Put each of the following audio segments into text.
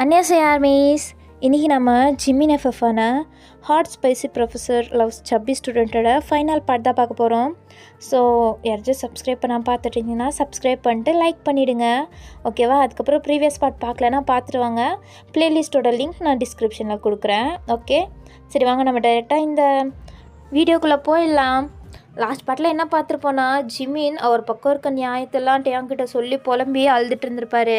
안녕하세요 Armys. இன்றைக்கி நம்ம Jimin எஃப்எஃபான hot spicy professor loves chubby ஸ்டூடெண்ட்டோட ஃபைனல் பார்ட் தான் பார்க்க போகிறோம். ஸோ யாராச்சும் சப்ஸ்கிரைப் பண்ணால் பார்த்துட்டிங்கன்னா சப்ஸ்கிரைப் பண்ணிட்டு லைக் பண்ணிவிடுங்க, ஓகேவா? அதுக்கப்புறம் ப்ரீவியஸ் பார்ட் பார்க்கலன்னா பார்த்துருவாங்க. ப்ளேலிஸ்ட்டோட லிங்க் நான் டிஸ்கிரிப்ஷனில் கொடுக்குறேன். ஓகே, சரி வாங்க நம்ம டைரெக்டாக இந்த வீடியோக்குள்ளே போயிடலாம். லாஸ்ட் பார்ட்டில் என்ன பார்த்துருப்போன்னா, ஜிமின் அவர் பக்கம் இருக்க நியாயத்தெல்லாம் டேங்கிட்ட சொல்லி புலம்பி அழுதுட்டு இருந்திருப்பாரு.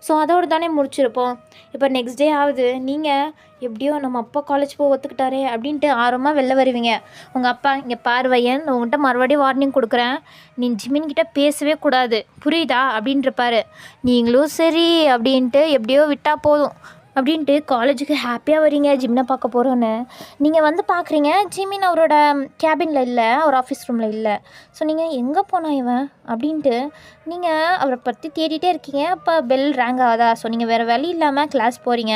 ஸோ அதோடு தானே முடிச்சிருப்போம். இப்போ நெக்ஸ்ட் டே ஆகுது. நீங்கள் எப்படியோ நம்ம அப்பா காலேஜ் போக ஒத்துக்கிட்டாரே அப்படின்ட்டு ஆர்வமாக வெளில வருவீங்க. உங்கள் அப்பா இங்கே பார்வையன், உங்கள்கிட்ட மறுபடியும் வார்னிங் கொடுக்குறேன், நீ ஜிமின்கிட்ட பேசவே கூடாது, புரியுதா அப்படின்றப்பாரு. நீங்களும் சரி அப்படின்ட்டு எப்படியோ விட்டால் போதும் அப்படின்ட்டு காலேஜுக்கு ஹாப்பியாக வரீங்க ஜிம்னை பார்க்க போகிறோன்னு. நீங்கள் வந்து பார்க்குறீங்க, ஜிமின் அவரோட கேபினில் இல்லை, அவர் ஆஃபீஸ் ரூமில் இல்லை. ஸோ நீங்கள் எங்கே போனா இவன் அப்படின்ட்டு நீங்கள் அவரை பற்றி தேடிட்டே இருக்கீங்க. அப்போ பெல் ரேங்க் ஆகுதா? ஸோ நீங்கள் வேறு வழி இல்லாமல் கிளாஸ் போகிறீங்க.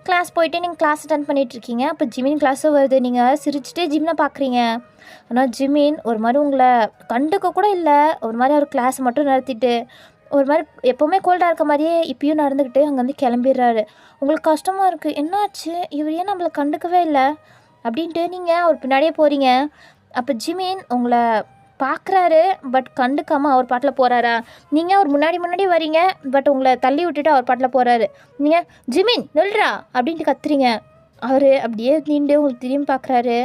கிளாஸ் போயிட்டு நீங்கள் கிளாஸ் அட்டென்ட் பண்ணிகிட்ருக்கீங்க. அப்போ ஜிமின் கிளாஸும் வருது. நீங்கள் சிரிச்சுட்டே ஜிம்னை பார்க்குறீங்க. ஆனால் ஜிமின் ஒரு மாதிரி உங்களை கண்டுக்க கூட இல்லை. ஒரு மாதிரி அவர் கிளாஸ் மட்டும் நடத்திட்டு ஒரு மாதிரி எப்போவுமே கோல்டாக இருக்க மாதிரியே இப்பயும் நடந்துக்கிட்டு அங்கேருந்து கிளம்பிடுறாரு. உங்களுக்கு கஷ்டமாக இருக்குது, என்னாச்சு இவர் ஏன் நம்மளை கண்டுக்கவே இல்லை அப்படின்ட்டு நீங்கள் அவர் பின்னாடியே போகிறீங்க. அப்போ ஜிமின் உங்களை பார்க்குறாரு, பட் கண்டுக்காமல் அவர் பாட்டில் போகிறாரா? நீங்கள் அவர் முன்னாடி வரீங்க, பட் உங்களை தள்ளி விட்டுட்டு அவர் பாட்டில் போகிறாரு. நீங்கள் ஜிமின் நில்றா அப்படின்ட்டு கத்துறீங்க. அவர் அப்படியே நீண்டு உங்களுக்கு திரும்பி பார்க்குறாரு.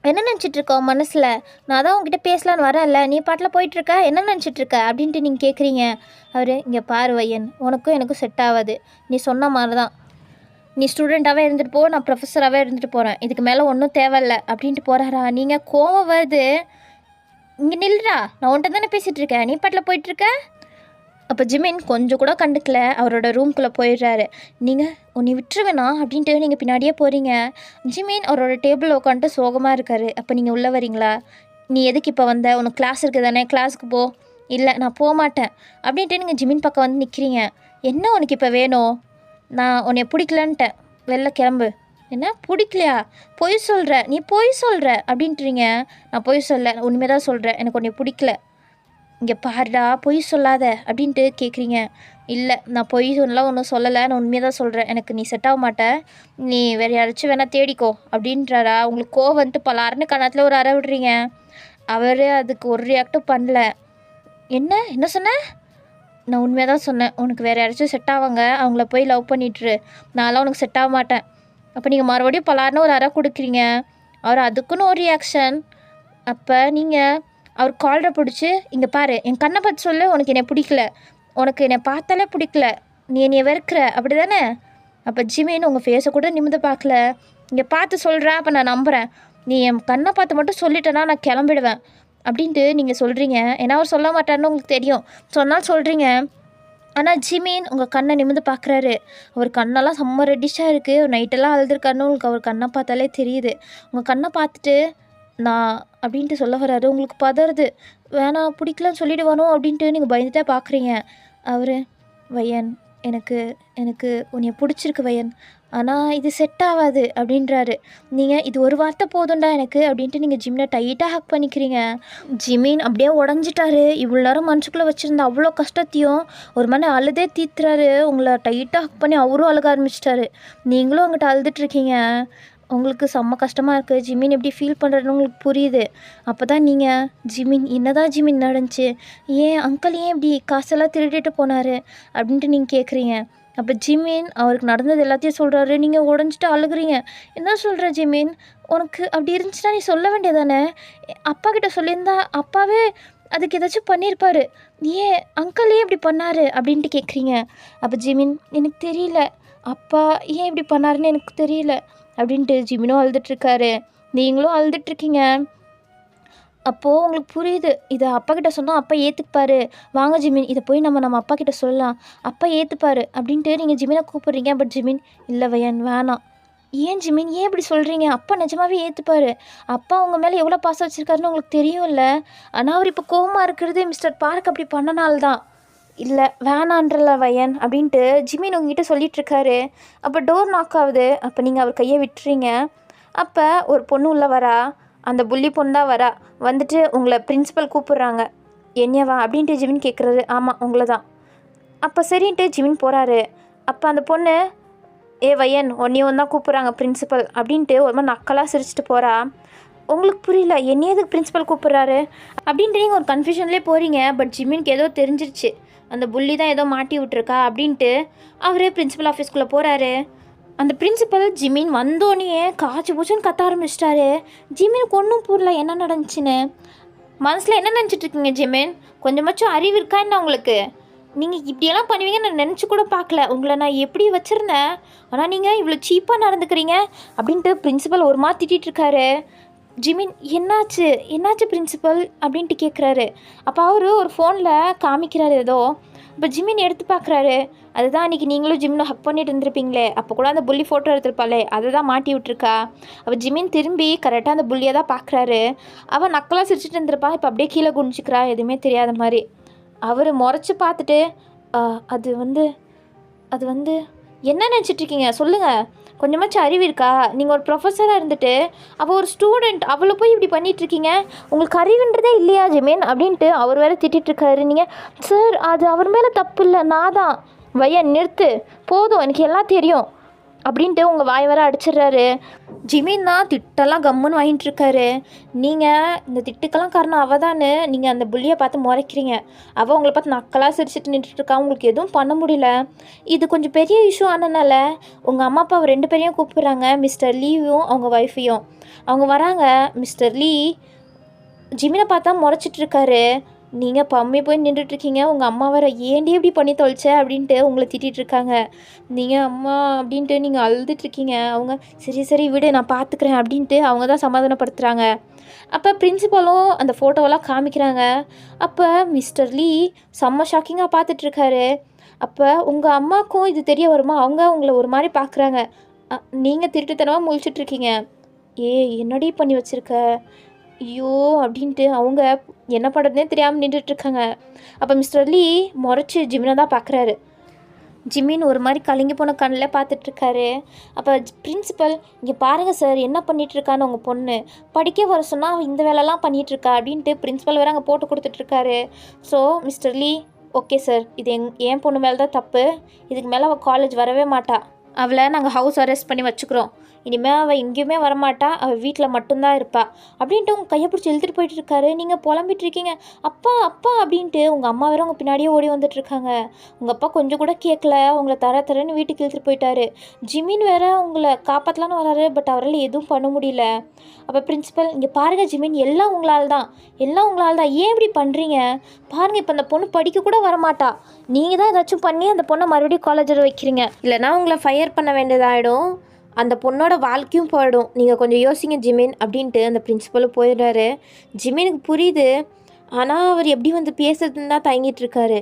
என்ன நினச்சிட்ருக்கோம் மனசில்? நான் தான் உங்ககிட்ட பேசலான்னு வரேன்ல, நீ பாட்டில் போயிட்டுருக்க, என்ன நினச்சிட்ருக்க அப்படின்ட்டு நீங்கள் கேட்குறீங்க. அவர் இங்கே பாரு வையன், உனக்கும் எனக்கும் செட் ஆகாது, நீ சொன்ன மாதிரி தான், நீ ஸ்டூடெண்ட்டாகவே இருந்துட்டு போ, நான் ப்ரொஃபஸராகவே இருந்துட்டு போகிறேன், இதுக்கு மேலே ஒன்றும் தேவையில்ல அப்படின்ட்டு போகிறாரா? நீங்கள் கோவம் வருது. இங்கே நில்றா, நான் உன்ட்ட தானே பேசிகிட்டு இருக்கேன், நீ பாட்டில் போயிட்டுருக்க. அப்போ ஜிமின் கொஞ்சம் கூட கண்டுக்கல, அவரோட ரூம்குள்ளே போயிடுறாரு. நீங்கள் உன்னை விட்டுருவேணா அப்படின்ட்டு நீங்கள் பின்னாடியே போகிறீங்க. ஜிமின் அவரோட டேபிளில் உட்காந்துட்டு சோகமாக இருக்கார். அப்போ நீங்கள் உள்ளே வரீங்களா? நீ எதுக்கு இப்போ வந்த? உனக்கு கிளாஸ் இருக்குது தானே, கிளாஸுக்கு போ. இல்லை நான் போக மாட்டேன் அப்படின்ட்டு நீங்கள் ஜிமின் பக்கம் வந்து நிற்கிறீங்க. என்ன உனக்கு இப்போ வேணும்? நான் உன்னை பிடிக்கலன்ட்டேன், வெளில கிளம்பு. என்ன பிடிக்கலையா? பொய் சொல்கிற, நீ பொய் சொல்கிற அப்படின்ட்டுறீங்க. நான் பொய் சொல்ல, உண்மையாக தான் சொல்கிறேன், எனக்கு உன்னை பிடிக்கல. இங்கே பாருடா, பொய் சொல்லாத அப்படின்ட்டு கேட்குறீங்க. இல்லை நான் பொய் சொல்லலாம் ஒன்றும் சொல்லலை, நான் உண்மையாக தான் சொல்கிறேன், எனக்கு நீ செட் ஆக மாட்டேன், நீ வேறு யாராச்சும் வேணால் தேடிக்கோ அப்படின்றாரா? உங்களுக்கு கோவம் வந்துட்டு பலாருன்னு கணத்தில் ஒரு அறை விடுறீங்க. அவர் அதுக்கு ஒரு ரியாக்டும் பண்ணல. என்ன சொன்ன? நான் உண்மையாக தான் சொன்னேன், உனக்கு வேறு யாராச்சும் செட் ஆவாங்க, அவங்கள போய் லவ் பண்ணிட்டுரு, நான்லாம் உனக்கு செட் ஆக மாட்டேன். அப்போ நீங்கள் மறுபடியும் பலாருன்னு ஒரு அறை கொடுக்குறீங்க. அவர் அதுக்குன்னு ஒரு ரியாக்ஷன். அப்போ நீங்கள் அவர் காலரை பிடிச்சி, இங்கே பாரு, என் கண்ணை பார்த்து சொல்லு, உனக்கு என்னை பிடிக்கல, உனக்கு என்னை பார்த்தாலே பிடிக்கல, நீ என்னை வெறுக்கிற அப்படி தானே? அப்போ ஜிமின் உங்கள் ஃபேஸை கூட நிமிந்து பார்க்கல. இங்கே பார்த்து சொல்கிறேன், அப்போ நான் நம்புகிறேன், நீ என் கண்ணை பார்த்து மட்டும் சொல்லிட்டேன்னா நான் கிளம்பிடுவேன் அப்படின்ட்டு நீங்கள் சொல்கிறீங்க. ஏன்னா அவர் சொல்ல மாட்டாருன்னு உங்களுக்கு தெரியும், சொன்னால் சொல்கிறீங்க. ஆனால் ஜிமின் உங்கள் கண்ணை நிமிந்து பார்க்குறாரு. அவர் கண்ணெல்லாம் செம்ம ரெட்டிஷாக இருக்குது, நைட்டெல்லாம் அழுதுருக்காருன்னு உங்களுக்கு அவர் கண்ணை பார்த்தாலே தெரியுது. உங்கள் கண்ணை பார்த்துட்டு நான் அப்படின்ட்டு சொல்ல வராரு. உங்களுக்கு பதறுது, வேணாம் பிடிக்கலன்னு சொல்லிவிடுவானோ அப்படின்ட்டு நீங்கள் பயந்துட்டே பார்க்குறீங்க. அவர் வையன், எனக்கு உன்னை பிடிச்சிருக்கு வையன், ஆனால் இது செட் ஆகாது அப்படின்றாரு. நீங்கள் இது ஒரு வார்த்தை போதும்டா எனக்கு அப்படின்ட்டு நீங்கள் ஜிம்னை டைட்டாக ஹக் பண்ணிக்கிறீங்க. ஜிமின் அப்படியே உடஞ்சிட்டாரு. இவ்வளோ நேரம் மனசுக்குள்ளே வச்சுருந்த அவ்வளோ கஷ்டத்தையும் ஒரு மாதிரி அழுதே தீத்துறாரு. உங்களை டைட்டாக ஹக் பண்ணி அவரும் அழுக ஆரம்பிச்சிட்டாரு. நீங்களும் அங்கிட்ட அழுதுட்ருக்கீங்க. உங்களுக்கு செம்ம கஷ்டமாக இருக்குது. ஜிமின் எப்படி ஃபீல் பண்ணுறதுன்னு உங்களுக்கு புரியுது. அப்போ தான் நீங்கள் ஜிமின் என்னதான் ஜிமின் நடந்துச்சு, ஏன் அங்கிள் ஏன் இப்படி காசெல்லாம் திருடிட்டு போனார் அப்படின்ட்டு நீங்கள் கேட்குறீங்க. அப்போ ஜிமின் அவருக்கு நடந்தது எல்லாத்தையும் சொல்கிறாரு. நீங்கள் உடஞ்சிட்டு அழுகுறீங்க. என்ன சொல்கிற ஜிமின், உனக்கு அப்படி இருந்துச்சுன்னா நீ சொல்ல வேண்டியதானே, அப்பா கிட்ட சொல்லியிருந்தா அப்பாவே அதுக்கு ஏதாச்சும் பண்ணியிருப்பார், ஏன் அங்கிள் ஏன் இப்படி பண்ணார் அப்படின்ட்டு கேட்குறீங்க. அப்போ ஜிமின் எனக்கு தெரியல, அப்பா ஏன் இப்படி பண்ணாருன்னு எனக்கு தெரியல அப்படின்ட்டு ஜிமினும் அழுதுட்ருக்காரு. நீங்களும் அழுதுட்ருக்கீங்க. அப்போது உங்களுக்கு புரியுது, இதை அப்பா கிட்ட சொன்னால் அப்பா ஏற்றுப்பார், வாங்க ஜிமின் இதை போய் நம்ம அப்பா கிட்ட சொல்லலாம், அப்பா ஏற்றுப்பார் அப்படின்ட்டு நீங்கள் ஜிமினை கூப்பிட்றீங்க. பட் ஜிமின் இல்லை வையன் வேணாம். ஏன் ஜிமின், ஏன் இப்படி சொல்கிறீங்க? அப்பா நிஜமாவே ஏற்றுப்பார், அப்பா உங்கள் மேலே எவ்வளோ பாசம் வச்சுருக்காருன்னு உங்களுக்கு தெரியும்ல. ஆனால் அவர் இப்போ கோவமாக இருக்கிறது மிஸ்டர் பார்க் அப்படி பண்ணனால்தான். இல்லை வேணான்றல வையன் அப்படின்ட்டு ஜிமின் உங்ககிட்ட சொல்லிகிட்ருக்காரு. அப்போ டோர் நாக் ஆகுது. அப்போ நீங்கள் அவர் கையை விட்டுறீங்க. அப்போ ஒரு பொண்ணு உள்ளே வரா. அந்த புள்ளி பொண்ணு தான் வரா. வந்துட்டு உங்களை பிரின்சிபல் கூப்பிட்றாங்க. என்னவா அப்படின்ட்டு ஜிமின் கேட்குறாரு. ஆமாம் உங்களை தான். அப்போ சரின்ட்டு ஜிமின் போகிறாரு. அப்போ அந்த பொண்ணு, ஏ வையன் ஒன்றையும் தான் கூப்பிட்றாங்க பிரின்சிபல் அப்படின்ட்டு ஒரு மாதிரி நக்கலாக சிரிச்சிட்டு போகிறா. உங்களுக்கு புரியல என்னையே எதுக்கு பிரின்சிபல் கூப்பிட்றாரு அப்படின்ட்டு நீங்கள் ஒரு கன்ஃபியூஷன்லேயே போகிறீங்க. பட் ஜிமினுக்கு ஏதோ தெரிஞ்சிருச்சு, அந்த புள்ளி தான் ஏதோ மாட்டி விட்ருக்கா அப்படின்ட்டு அவரே பிரின்சிபல் ஆஃபீஸ்க்குள்ளே போகிறாரு. அந்த பிரின்சிபல் ஜிமின் வந்தோடனே காய்ச்சி பூச்சின்னு கத்த ஆரம்பிச்சிட்டாரு. ஜிமினுக்கு ஒன்றும் புரியல என்ன நடந்துச்சுன்னு. மனசில் என்ன நினச்சிட்ருக்கீங்க ஜிமின்? கொஞ்சமாச்சும் அறிவு இருக்கா என்ன உங்களுக்கு? நீங்கள் இப்படியெல்லாம் பண்ணுவீங்க நான் நினச்சி கூட பார்க்கல. உங்களை நான் எப்படி வச்சுருந்தேன், ஆனால் நீங்கள் இவ்வளோ சீப்பாக நடந்துக்கிறீங்க அப்படின்ட்டு பிரின்சிபல் ஒரு மாதிரி திட்டிகிட்ருக்காரு. ஜிமின் என்னாச்சு என்னாச்சு பிரின்சிபல் அப்படின்ட்டு கேட்குறாரு. அப்போ அவர் ஒரு ஃபோனில் காமிக்கிறாரு ஏதோ. இப்போ ஜிமின் எடுத்து பார்க்குறாரு. அதுதான் அன்றைக்கி நீங்களும் ஜிம்மில் ஹக் பண்ணிட்டு இருந்திருப்பீங்களே, அப்போ கூட அந்த புள்ளி ஃபோட்டோ எடுத்திருப்பாளே அதை தான் மாட்டி விட்டுருக்கா. அப்போ ஜிமின் திரும்பி கரெக்டாக அந்த புள்ளியை தான் பார்க்குறாரு. அவள் நக்கலாக சிரிச்சிட்டு இருந்திருப்பா, இப்போ அப்படியே கீழே குனிச்சிக்கிறா எதுவுமே தெரியாத மாதிரி. அவர் முறைச்சி பார்த்துட்டு, அது வந்து என்ன நினச்சிட்ருக்கீங்க சொல்லுங்கள், கொஞ்சமாச்சும் அறிவு இருக்கா? நீங்கள் ஒரு ப்ரொஃபஸராக இருந்துட்டு அவள் ஒரு ஸ்டூடெண்ட், அவளை போய் இப்படி பண்ணிகிட்ருக்கீங்க, உங்களுக்கு அறிவுன்றதே இல்லையா ஜிமின் அப்படின்ட்டு அவர் வேறு திட்டிகிட்ருக்காரு. நீங்கள் சார் அது அவர் மேலே தப்பு இல்லை, நான் தான். வையன் நிறுத்து போதும், எனக்கு எல்லாம் தெரியும் அப்படின்ட்டு உங்கள் வாய் வர அடிச்சிடுறாரு. ஜிமின் தான் திட்டெல்லாம் கம்முன்னு வாங்கிட்டுருக்காரு. நீங்கள் இந்த திட்டுக்கெல்லாம் காரணம் அவள் தானே, நீங்கள் அந்த புள்ளியை பார்த்து முறைக்கிறீங்க. அவள் உங்களை பார்த்து நக்கலாக சிரிச்சிட்டு நின்றுட்டுருக்கா, உங்களுக்கு எதுவும் பண்ண முடியல. இது கொஞ்சம் பெரிய இஷ்யூ ஆனதுனால உங்கள் அம்மா அப்பா 2 பேரையும் கூப்பிட்றாங்க, மிஸ்டர் லீவும் அவங்க ஒய்ஃபையும். அவங்க வராங்க. மிஸ்டர் லீ ஜிமினை பார்த்தா முறைச்சிட்ருக்காரு. நீங்கள் பம்மி போய் நின்றுட்டுருக்கீங்க, உங்கள் அம்மா வர ஏண்டி இப்படி பண்ணி தொலைச்ச அப்படின்ட்டு உங்களை திட்டிகிட்ருக்காங்க. நீங்கள் அம்மா அப்படின்ட்டு நீங்கள் அழுதுட்ருக்கீங்க. அவங்க சரி சரி விடு நான் பார்த்துக்கிறேன் அப்படின்ட்டு அவங்க தான் சமாதானப்படுத்துகிறாங்க. அப்போ பிரின்சிபலும் அந்த ஃபோட்டோவெல்லாம் காமிக்கிறாங்க. அப்போ மிஸ்டர் லீ செம்ம ஷாக்கிங்காக பார்த்துட்ருக்காரு. அப்போ உங்கள் அம்மாவுக்கும் இது தெரிய வருமா? அவங்க உங்களை ஒரு மாதிரி பார்க்குறாங்க. நீங்கள் திருட்டுத்தனமாக முழிச்சிட்ருக்கீங்க. என்னடி பண்ணி வச்சுருக்க ஐயோ அப்படின்ட்டு அவங்க என்ன பண்ணுறதுனே தெரியாமல் நின்றுட்டுருக்காங்க. அப்போ மிஸ்டர் லீ முறைச்சி ஜிமினை தான் பார்க்குறாரு. ஜிமின் ஒரு மாதிரி கலங்கி போன கண்ணில் பார்த்துட்ருக்காரு. அப்போ பிரின்சிபல், இங்கே பாருங்கள் சார் என்ன பண்ணிகிட்ருக்கான்னு உங்கள் பொண்ணு படிக்க வர சொன்னால் அவள் இந்த வேலைலாம் பண்ணிகிட்ருக்கா அப்படின்ட்டு பிரின்சிபல் வேறு அங்கே போட்டு கொடுத்துட்ருக்காரு. ஸோ மிஸ்டர் லீ, ஓகே சார், இது என் பொண்ணு மேலே தான் தப்பு. இதுக்கு மேலே அவள் காலேஜ் வரவே மாட்டா. அவளை நாங்கள் ஹவுஸ் அரெஸ்ட் பண்ணி வச்சுக்கிறோம். இனிமேல் அவள் எங்கேயுமே வரமாட்டா, அவள் வீட்டில் மட்டும்தான் இருப்பா அப்படின்ட்டு உங்கள் கையை பிடிச்சி இழுத்துட்டு போயிட்டுருக்காரு. நீங்கள் புலம்பிகிட்ருக்கீங்க. அப்பா அப்பா அப்படின்ட்டு உங்கள் அம்மா வேறு உங்கள் பின்னாடியே ஓடி வந்துட்டுருக்காங்க. உங்கள் அப்பா கொஞ்சம் கூட கேட்கல, உங்களை தரன்னு வீட்டுக்கு இழுத்துட்டு போயிட்டாரு. ஜிமின் வேறு உங்களை காப்பாற்றலான்னு வராரு, பட் அவரால் எதுவும் பண்ண முடியல. அப்போ பிரின்சிபல், இங்கே பாருங்கள் ஜிமின், எல்லாம் உங்களால் தான் ஏன் இப்படி பண்ணுறீங்க? பாருங்கள், இப்போ அந்த பொண்ணு படிக்க கூட வரமாட்டா. நீங்கள் தான் ஏதாச்சும் பண்ணி அந்த பொண்ணை மறுபடியும் காலேஜில் வைக்கிறீங்க, இல்லைனா உங்களை ஃபயர் பண்ண வேண்டியதாகிடும், அந்த பொண்ணோட வாழ்க்கையும் போயிடும். நீங்கள் கொஞ்சம் யோசிங்க ஜிமின் அப்படின்ட்டு அந்த பிரின்சிபலும் போயிடுறாரு. ஜிமினுக்கு புரியுது, ஆனால் அவர் எப்படி வந்து பேசுறதுன்னு தான் தயங்கிட்டுருக்காரு.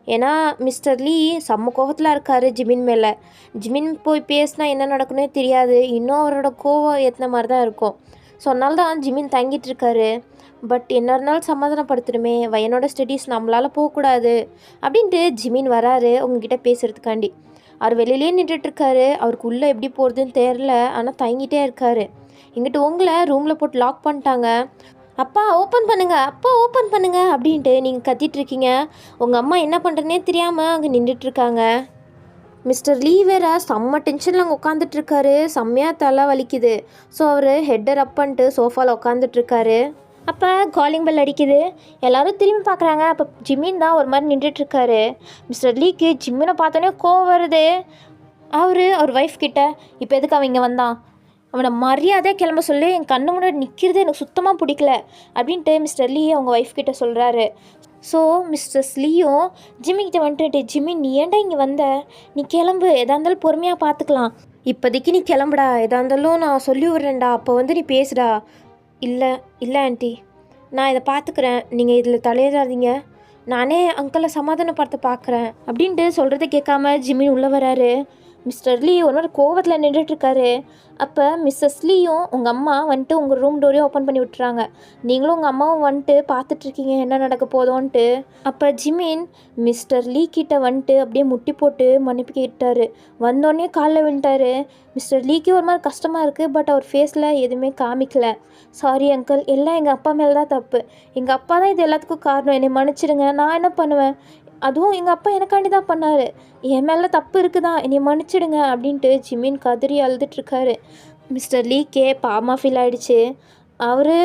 ஏன்னா மிஸ்டர் லீ செம்ம கோவத்தில் இருக்கார் ஜிமின் மேலே. ஜிமின் போய் பேசினா என்ன நடக்குன்னே தெரியாது, இன்னும் அவரோட கோவம் ஏற்றின மாதிரி தான் இருக்கும். ஸோ அதனால தான் ஜிமின் தங்கிட்டுருக்காரு. பட் என்ன இருந்தாலும் சமாதானப்படுத்தணுமே, வயனோட ஸ்டடீஸ் நம்மளால் போகக்கூடாது அப்படின்ட்டு ஜிமின் வராரு உங்ககிட்ட பேசுகிறதுக்காண்டி. அவர் வெளியிலே நின்றுட்டுருக்காரு. அவருக்கு உள்ளே எப்படி போகிறதுன்னு தெரில, ஆனால் தயங்கிட்டே இருக்கார். எங்கிட்ட உங்களை ரூமில் போட்டு லாக் பண்ணிட்டாங்க. அப்பா ஓப்பன் பண்ணுங்கள், அப்பா ஓப்பன் பண்ணுங்கள் அப்படின்ட்டு நீங்கள் கத்திட்டுருக்கீங்க. உங்கள் அம்மா என்ன பண்ணுறதுனே தெரியாமல் அங்கே நின்றுட்டுருக்காங்க. மிஸ்டர் லீ வேறு செம்ம டென்ஷனில் அங்கே உட்காந்துட்ருக்காரு. செம்மையாக தலை வலிக்குது. ஸோ அவர் ஹெட்டர் அப் பண்ணிட்டு சோஃபாவில் உட்காந்துட்ருக்காரு. அப்போ காலிங் பெல் அடிக்குது. எல்லோரும் திரும்பி பார்க்குறாங்க. அப்போ ஜிமின் தான் ஒரு மாதிரி நின்றுட்டுருக்காரு. மிஸ்டர் லீக்கு ஜிம்மினை பார்த்தோன்னே கோவம் வருது. அவர் ஒய்ஃப் கிட்ட, இப்போ எதுக்கு அவன் இங்கே வந்தான், அவனை மரியாதையாக கிளம்ப சொல்லி, என் கண்ணு முன்னாடி நிற்கிறது எனக்கு சுத்தமாக பிடிக்கல அப்படின்ட்டு மிஸ்டர் லீ அவங்க ஒய்ஃப் கிட்ட சொல்கிறாரு. ஸோ மிஸ்டர்ஸ் லீயும் ஜிம்மிக்கிட்ட வந்துட்டு, ஜிம்மி நீ ஏன்டா இங்கே வந்த, நீ கிளம்பு, எதா இருந்தாலும் பொறுமையாக பார்த்துக்கலாம், இப்போதைக்கு நீ கிளம்புடா, எதா இருந்தாலும் நான் சொல்லி விட்றேன்டா, அப்போ வந்து நீ பேசுடா. இல்லை ஆண்டி, நான் இதை பார்த்துக்கிறேன், நீங்கள் இதில் தலையிடாதீங்க, நானே அங்கிளை சமாதானப்படுத்த பார்க்குறேன் அப்படின்ட்டு சொல்கிறத கேட்காம ஜிமின் உள்ளே வராரு. மிஸ்டர் லீ ஒரு மாதிரி கோவத்தில் நின்றுட்டுருக்காரு. அப்போ மிஸ்ஸஸ் லீயும் உங்கள் அம்மா வந்துட்டு உங்கள் ரூம் டோரையும் ஓப்பன் பண்ணி விட்டுறாங்க. நீங்களும் உங்கள் அம்மாவும் வந்துட்டு பார்த்துட்ருக்கீங்க என்ன நடக்க போதோன்ட்டு. அப்போ ஜிமின் மிஸ்டர் லீ கிட்ட வந்துட்டு அப்படியே முட்டி போட்டு மன்னிப்பு கேட்டார். வந்தோடனே காலில் விழுந்துட்டாரு. மிஸ்டர் லீக்கு ஒரு மாதிரி கஷ்டமாக இருக்குது, பட் அவர் ஃபேஸில் எதுவுமே காமிக்கல. சாரி அங்கிள், எல்லாம் எங்கள் அப்பா மேலே தான் தப்பு, எங்கள் அப்பா தான் இது எல்லாத்துக்கும் காரணம், என்னை மன்னிச்சிடுங்க, நான் என்ன பண்ணுவேன், அதுவும் எங்கள் அப்பா எனக்காண்டி தான் பண்ணார், என் மேலே தப்பு இருக்குதா, என்னை மன்னிச்சிடுங்க அப்படின்ட்டு ஜிமின் கதறி அழுதுட்ருக்காரு. மிஸ்டர் லீக்கே பாவமாக ஃபீல் ஆகிடுச்சு. அவர்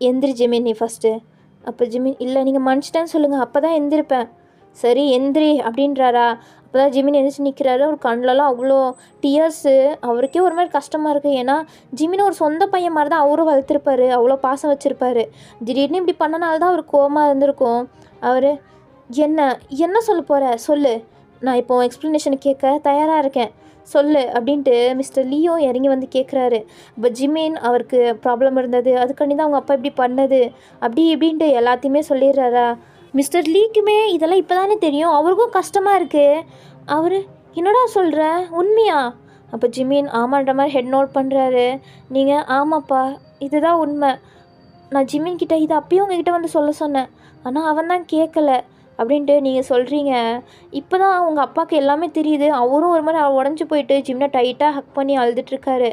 எந்திரி ஜிமின் நீ ஃபஸ்ட்டு. அப்போ ஜிமின் இல்லை நீங்கள் மன்னிச்சிட்டேன்னு சொல்லுங்கள், அப்போ தான் எந்திரிப்பேன். சரி எந்திரி அப்படின்றாரா. அப்போ தான் ஜிமின் எந்திரிச்சு நிற்கிறாரு. அவர் கண்ணிலலாம் அவ்வளோ டியர்ஸு. அவருக்கே ஒரு மாதிரி கஷ்டமாக இருக்குது. ஏன்னா ஜிமின் ஒரு சொந்த பையன் மாதிரி தான் அவரும் வளர்த்துருப்பாரு, அவ்வளோ பாசம் வச்சுருப்பாரு. திடீர்னு இப்படி பண்ணனால தான் அவர் கோவமாக இருந்திருக்கும். அவர் என்ன என்ன சொல்ல போகிற சொல்லு, நான் இப்போ எக்ஸ்ப்ளனேஷன் கேட்க தயாராக இருக்கேன், சொல்லு அப்படின்ட்டு மிஸ்டர் லியோ இறங்கி வந்து கேட்குறாரு. இப்போ ஜிமின் அவருக்கு ப்ராப்ளம் இருந்தது, அதுக்காண்டி தான் அவங்க அப்பா இப்படி பண்ணது அப்படி இப்படின்ட்டு எல்லாத்தையுமே சொல்லிடுறாரா. மிஸ்டர் லீக்குமே இதெல்லாம் இப்போ தானே தெரியும், அவருக்கும் கஷ்டமாக இருக்குது. அவர் என்னடா சொல்கிற உண்மையா? அப்போ ஜிமின் ஆமான்ற மாதிரி ஹெட் நோட் பண்ணுறாரு. நீங்கள் ஆமாப்பா இதுதான் உண்மை, நான் ஜிமின் கிட்டே இதை அப்பயும் உங்ககிட்ட வந்து சொல்ல சொன்னேன், ஆனால் அவன் தான் கேட்கல அப்படின்ட்டு நீங்கள் சொல்கிறீங்க. இப்போ தான் உங்கள் அப்பாவுக்கு எல்லாமே தெரியுது. அவரும் ஒரு மாதிரி உடஞ்சி போயிட்டு ஜிம்னை டைட்டாக ஹக் பண்ணி அழுதுட்ருக்காரு.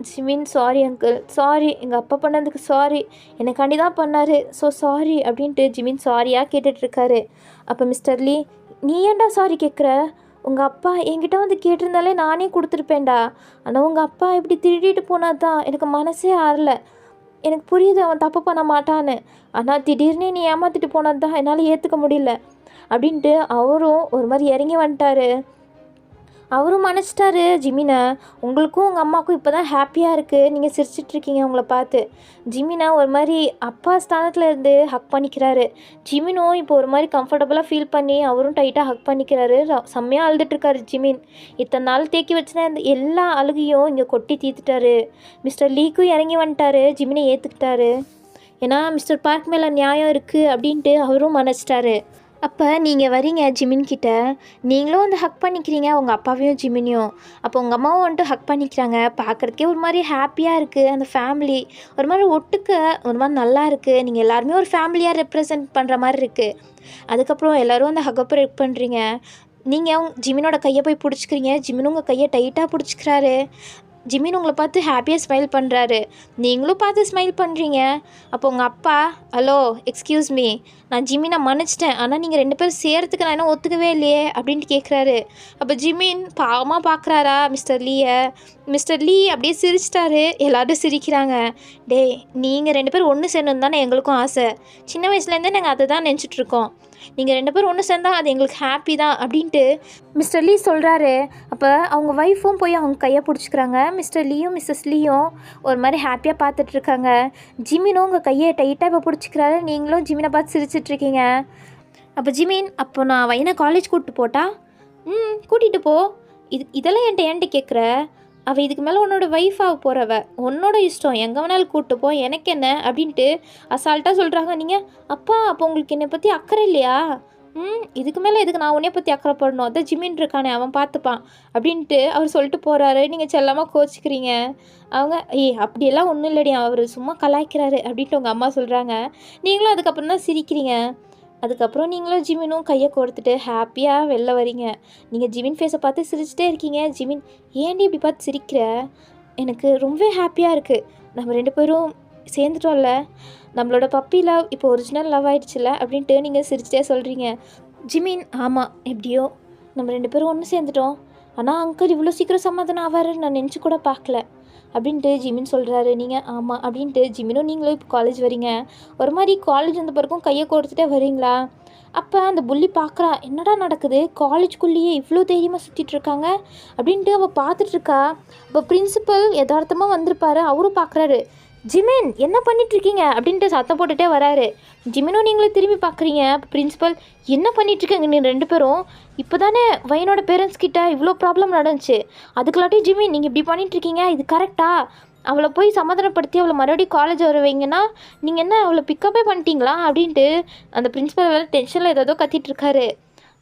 ஜிமின் சாரி அங்கிள், சாரி, எங்கள் அப்பா பண்ணதுக்கு சாரி, எனக்காண்டி தான் பண்ணார், ஸோ சாரி அப்படின்ட்டு ஜிமின் சாரியாக கேட்டுட்ருக்காரு. அப்போ மிஸ்டர் லீ நீ ஏன்டா சாரி கேட்குற? உங்கள் அப்பா என்கிட்ட வந்து கேட்டிருந்தாலே நானே கொடுத்துருப்பேன்டா. ஆனால் உங்கள் அப்பா இப்படி திருடிட்டு போனால் தான் எனக்கு மனசே ஆறலை. எனக்கு புரியுது அவன் தப்பு பண்ண மாட்டான்னு, ஆனால் திடீர்னு நீ ஏமாற்றிட்டு போனது தான் என்னால் ஏற்றுக்க முடியல அப்படின்ட்டு அவரும் ஒரு மாதிரி இறங்கி வந்துட்டார். அவரும் மன்னிச்சிட்டாரு ஜிமினை. உங்களுக்கும் உங்கள் அம்மாவுக்கும் இப்போ தான் ஹாப்பியாக இருக்குது, நீங்கள் சிரிச்சிட்ருக்கீங்க உங்களை பார்த்து. ஜிமினை ஒரு மாதிரி அப்பா ஸ்தானத்தில் இருந்து ஹக் பண்ணிக்கிறாரு. ஜிமினும் இப்போ ஒரு மாதிரி கம்ஃபர்டபுளாக ஃபீல் பண்ணி அவரும் டைட்டாக ஹக் பண்ணிக்கிறாரு. செம்மையாக அழுதுட்ருக்காரு ஜிமின். இத்தனை நாள் தேக்கி வச்சுனா இந்த எல்லா அழுகையும் இங்கே கொட்டி தீர்த்துட்டாரு. மிஸ்டர் லீக்கும் இறங்கி வந்துட்டாரு, ஜிமினை ஏற்றுக்கிட்டாரு. ஏன்னா மிஸ்டர் பார்க் மேலே நியாயம் இருக்குது அப்படின்ட்டு அவரும் மன்னிச்சிட்டாரு. அப்போ நீங்கள் வரீங்க ஜிமின்கிட்ட, நீங்களும் வந்து ஹக் பண்ணிக்கிறீங்க உங்கள் அப்பாவையும் ஜிமினையும். அப்போ உங்கள் அம்மாவும் வந்துட்டு ஹக் பண்ணிக்கிறாங்க. பார்க்குறதுக்கே ஒரு மாதிரி ஹாப்பியாக இருக்குது. அந்த ஃபேமிலி ஒரு மாதிரி ஒட்டுக்க ஒரு மாதிரி நல்லா இருக்குது. நீங்கள் எல்லாருமே ஒரு ஃபேமிலியாக ரெப்ரசன்ட் பண்ணுற மாதிரி இருக்குது. அதுக்கப்புறம் எல்லோரும் அந்த ஹக்கை ரெக் பண்ணுறீங்க. நீங்கள் ஜிமினோட கையை போய் பிடிச்சிக்கிறீங்க, ஜிமின் உங்கள் கையை டைட்டாக பிடிச்சிக்கிறாரு. ஜிமின் உங்களை பார்த்து ஹாப்பியாக ஸ்மைல் பண்ணுறாரு, நீங்களும் பார்த்து ஸ்மைல் பண்ணுறீங்க. அப்போ உங்கள் அப்பா ஹலோ எக்ஸ்கியூஸ் மீ, நான் ஜிமினை மன்னிச்சிட்டேன், ஆனால் நீங்கள் 2 பேரும் சேர்த்துக்கு நான் இன்னும் ஒத்துக்கவே இல்லையே அப்படின்ட்டு கேட்குறாரு. அப்போ ஜிமின் பாவமாக பார்க்குறாரா மிஸ்டர் லீயை. மிஸ்டர் லீ அப்படியே சிரிச்சிட்டாரு. எல்லோரும் சிரிக்கிறாங்க. டேய் நீங்கள் 2 பேரும் ஒன்று சேரணும் தானே எங்களுக்கும் ஆசை, சின்ன வயசுலேருந்தே நாங்கள் அதை தான் நினச்சிட்ருக்கோம், நீங்கள் 2 பேரும் ஒன்று சேர்ந்தால் அது எங்களுக்கு ஹாப்பி தான் அப்படின்ட்டு மிஸ்டர் லீ சொல்கிறாரு. அப்போ அவங்க ஒய்ஃபும் போய் அவங்க கையை பிடிச்சிக்கிறாங்க. மிஸ்டர் லீயும் மிஸ்ஸஸ் லீயும் ஒரு மாதிரி ஹாப்பியாக பார்த்துட்ருக்காங்க. ஜிமினும் உங்கள் கையை டைட்டாக இப்போ பிடிச்சிக்கிறாரு, நீங்களும் ஜிமினை பார்த்து சிரிச்சிட்ருக்கீங்க. அப்போ ஜிமின் அப்போ நான் வையனை காலேஜ் கூப்பிட்டு போட்டா? கூட்டிகிட்டு போ, இதெல்லாம் ஏன்ட்ட கேட்குற? அவள் இதுக்கு மேலே உன்னோட ஒய்ஃபாக போகிறவ, உன்னோட இஷ்டம், எங்கே வேணாலும் கூப்பிட்டு போ, எனக்கு என்ன அப்படின்ட்டு அசால்ட்டாக சொல்கிறாங்க. நீங்கள் அப்பா அப்போ உங்களுக்கு என்னை பற்றி அக்கறை இல்லையா? இதுக்கு மேலே எதுக்கு நான் உன்னைய பற்றி அக்கறைப்படணும், அதான் ஜிமின் இருக்கானே அவன் பார்த்துப்பான் அப்படின்ட்டு அவர் சொல்லிட்டு போகிறாரு. நீங்கள் செல்லமாக கோச்சிக்கிறீங்க. அவங்க அப்படியெல்லாம் ஒன்றும் இல்லடி, அவர் சும்மா கலாய்க்கிறாரு அப்படின்ட்டு உங்கள் அம்மா சொல்கிறாங்க. நீங்களும் அதுக்கப்புறம் தான் சிரிக்கிறீங்க. அதுக்கப்புறம் நீங்களும் ஜிமினும் கையை கொடுத்துட்டு ஹாப்பியாக வெளில வரீங்க. நீங்கள் ஜிமின் ஃபேஸை பார்த்து சிரிச்சிட்டே இருக்கீங்க. ஜிமின் ஏன்டி இப்படி பார்த்து சிரிக்கிற? எனக்கு ரொம்ப ஹாப்பியாக இருக்குது, நம்ம 2 பேரும் சேர்ந்துட்டோம்ல, நம்மளோட பப்பி லவ் இப்போ ஒரிஜினல் லவ் ஆகிடுச்சில்ல அப்படின்ட்டு நீங்கள் சிரிச்சிட்டே சொல்கிறீங்க. ஜிமின் ஆமாம் எப்படியோ நம்ம 2 பேரும் ஒன்று சேர்ந்துட்டோம், ஆனால் அங்கிள் இவ்வளோ சீக்கிரம் சமாதானம் ஆவாருன்னு நான் நினச்சி கூட பார்க்கல அப்படின்ட்டு ஜிமின் சொல்கிறாரு. நீங்கள் ஆமாம் அப்படின்ட்டு ஜிமினும் நீங்களும் இப்போ காலேஜ் வரீங்க. ஒரு மாதிரி காலேஜ் வந்த பிறக்கும் கையை கொடுத்துட்டே வரீங்களா? அப்போ அந்த புள்ளி பார்க்குறா, என்னடா நடக்குது, காலேஜ்குள்ளேயே இவ்வளோ தைரியமாக சுற்றிட்டு இருக்காங்க அப்படின்ட்டு அவள் பார்த்துட்ருக்கா. இப்போ பிரின்சிபல் யதார்த்தமாக வந்திருப்பாரு, அவரும் பார்க்குறாரு. ஜிமின் என்ன பண்ணிகிட்ருக்கீங்க அப்படின்ட்டு சத்தம் போட்டுகிட்டே வராரு. ஜிமினும் நீங்களும் திரும்பி பார்க்குறீங்க. பிரின்சிபல் என்ன பண்ணிகிட்ருக்கீங்க நீ 2 பேரும்? இப்போ தானே வையனோட பேரண்ட்ஸ் கிட்ட இவ்வளோ ப்ராப்ளம் நடந்துச்சு, அதுக்குள்ளாட்டி ஜிமின் நீங்கள் இப்படி பண்ணிகிட்ருக்கீங்க, இது கரெக்டா? அவளை போய் சமாதானப்படுத்தி அவளை மறுபடியும் காலேஜ் வர வைங்கன்னா நீங்கள் என்ன அவளை பிக்கப்பே பண்ணிட்டீங்களா அப்படின்ட்டு அந்த பிரின்சிபல் வேறு டென்ஷனில் ஏதோ கத்திகிட்ருக்காரு.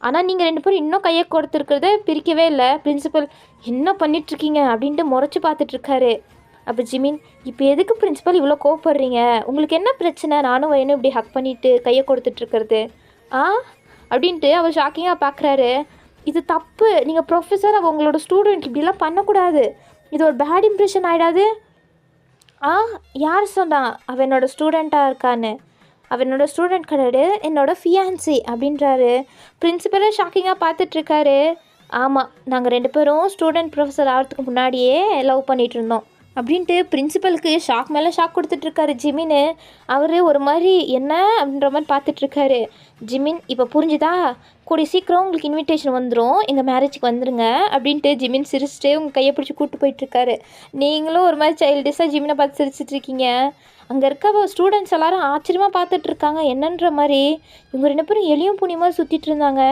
ஆனால் நீங்கள் 2 பேரும் இன்னும் கையை கொடுத்துருக்கிறத பிரிக்கவே இல்லை. பிரின்சிபல் என்ன பண்ணிகிட்ருக்கீங்க அப்படின்ட்டு முறைச்சி பார்த்துட்ருக்காரு. அப்போ ஜிமின் இப்போ எதுக்கு பிரின்சிபல் இவ்வளோ கோவப்படுறீங்க, உங்களுக்கு என்ன பிரச்சனை, நானும் வையனும் இப்படி ஹக் பண்ணிவிட்டு கையை கொடுத்துட்ருக்கிறது அப்படின்ட்டு அவர் ஷாக்கிங்காக பார்க்குறாரு. இது தப்பு, நீங்கள் ப்ரொஃபஸர், அவள் உங்களோட ஸ்டூடெண்ட், இப்படிலாம் பண்ணக்கூடாது, இது ஒரு பேட் இம்ப்ரெஷன் ஆகிடாது. யார் சொன்னா அவள் என்னோடய ஸ்டூடெண்ட்டாக இருக்கான்னு? அவர் என்னோட ஸ்டூடெண்ட் கிடையாது, என்னோட ஃபியான்சி அப்படின்றாரு. பிரின்சிபலை ஷாக்கிங்காக பார்த்துட்ருக்காரு. ஆமாம், நாங்கள் 2 பேரும் ஸ்டூடெண்ட் ப்ரொஃபஸர் ஆகிறதுக்கு முன்னாடியே லவ் பண்ணிகிட்டு இருந்தோம் அப்படின்ட்டு பிரின்சிபலுக்கு ஷாக் மேலே ஷாக் கொடுத்துட்ருக்காரு ஜிமின்னு. அவர் ஒரு மாதிரி என்ன அப்படின்ற மாதிரி பார்த்துட்ருக்காரு. ஜிமின் இப்போ புரிஞ்சுதா, கூடிய சீக்கிரம் உங்களுக்கு இன்விடேஷன் வந்துடும், எங்கள் மேரேஜுக்கு வந்துடுங்க அப்படின்ட்டு ஜிமின் சிரிச்சுட்டு உங்கள் கையை பிடிச்சி கூப்பிட்டு போயிட்டுருக்காரு. நீங்களும் ஒரு மாதிரி சைல்டிஷாக ஜிமினை பார்த்து சிரிச்சிட்ருக்கீங்க. அங்கே இருக்க ஸ்டூடெண்ட்ஸ் எல்லாரும் ஆச்சரியமாக பார்த்துட்ருக்காங்க என்னன்ற மாதிரி. இவங்க 2 பேரும் எலியும் புனியமாக சுற்றிட்டு இருந்தாங்க.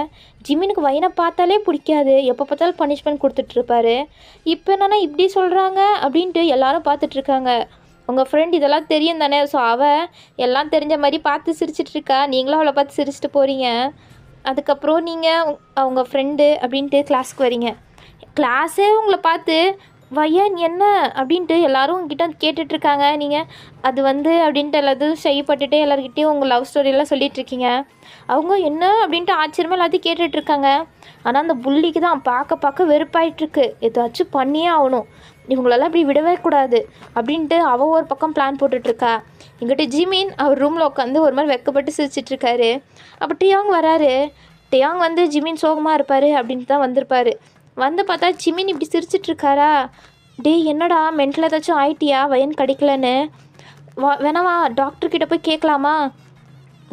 ஜிமினுக்கு வயனை பார்த்தாலே பிடிக்காது, எப்போ பார்த்தாலும் பனிஷ்மெண்ட் கொடுத்துட்ருப்பாரு. இப்போ என்னன்னா இப்படி சொல்கிறாங்க அப்படின்ட்டு எல்லாரும் பார்த்துட்ருக்காங்க. உங்கள் ஃப்ரெண்ட் இதெல்லாம் தெரியும் தானே, ஸோ அவள் எல்லாம் தெரிஞ்ச மாதிரி பார்த்து சிரிச்சிட்ருக்கா, நீங்களும் அவளை பார்த்து சிரிச்சிட்டு போகிறீங்க. அதுக்கப்புறம் நீங்கள் அவங்க ஃப்ரெண்டு அப்படின்ட்டு கிளாஸுக்கு வரீங்க. கிளாஸே உங்களை பார்த்து வயன் என்ன அப்படின்ட்டு எல்லோரும் உங்ககிட்ட கேட்டுட்ருக்காங்க. நீங்கள் அது அப்படின்ட்டு எல்லாத்தையும் செய்யப்பட்டுட்டு எல்லாருக்கிட்டேயும் உங்கள் லவ் ஸ்டோரியெல்லாம் சொல்லிகிட்ருக்கீங்க. அவங்க என்ன அப்படின்ட்டு ஆச்சரியமாக எல்லாத்தையும் கேட்டுட்ருக்காங்க. ஆனால் அந்த புள்ளிக்கு தான் பார்க்க வெறுப்பாயிட்ருக்கு, ஏதாச்சும் பண்ணியே ஆகணும், இவங்களெல்லாம் இப்படி விடவே கூடாது அப்படின்ட்டு அவள் ஒரு பக்கம் பிளான் போட்டுட்ருக்கா. எங்கிட்ட ஜிமின் அவர் ரூமில் உட்காந்து ஒரு மாதிரி வெக்கப்பட்டு சிரிச்சிட்ருக்காரு. அப்போ டியாங் வராரு. டியாங் ஜிமின் சோகமாக இருப்பார் அப்படின்ட்டு தான் வந்திருப்பார். வந்து பார்த்தா ஜிமின் இப்படி சிரிச்சிட்ருக்காரா. டேய் என்னடா மென்டல் ஏதாச்சும் ஆயிட்டியா வயன் கிடைக்கலன்னு, வேணாவா டாக்டர்கிட்ட போய் கேட்கலாமா,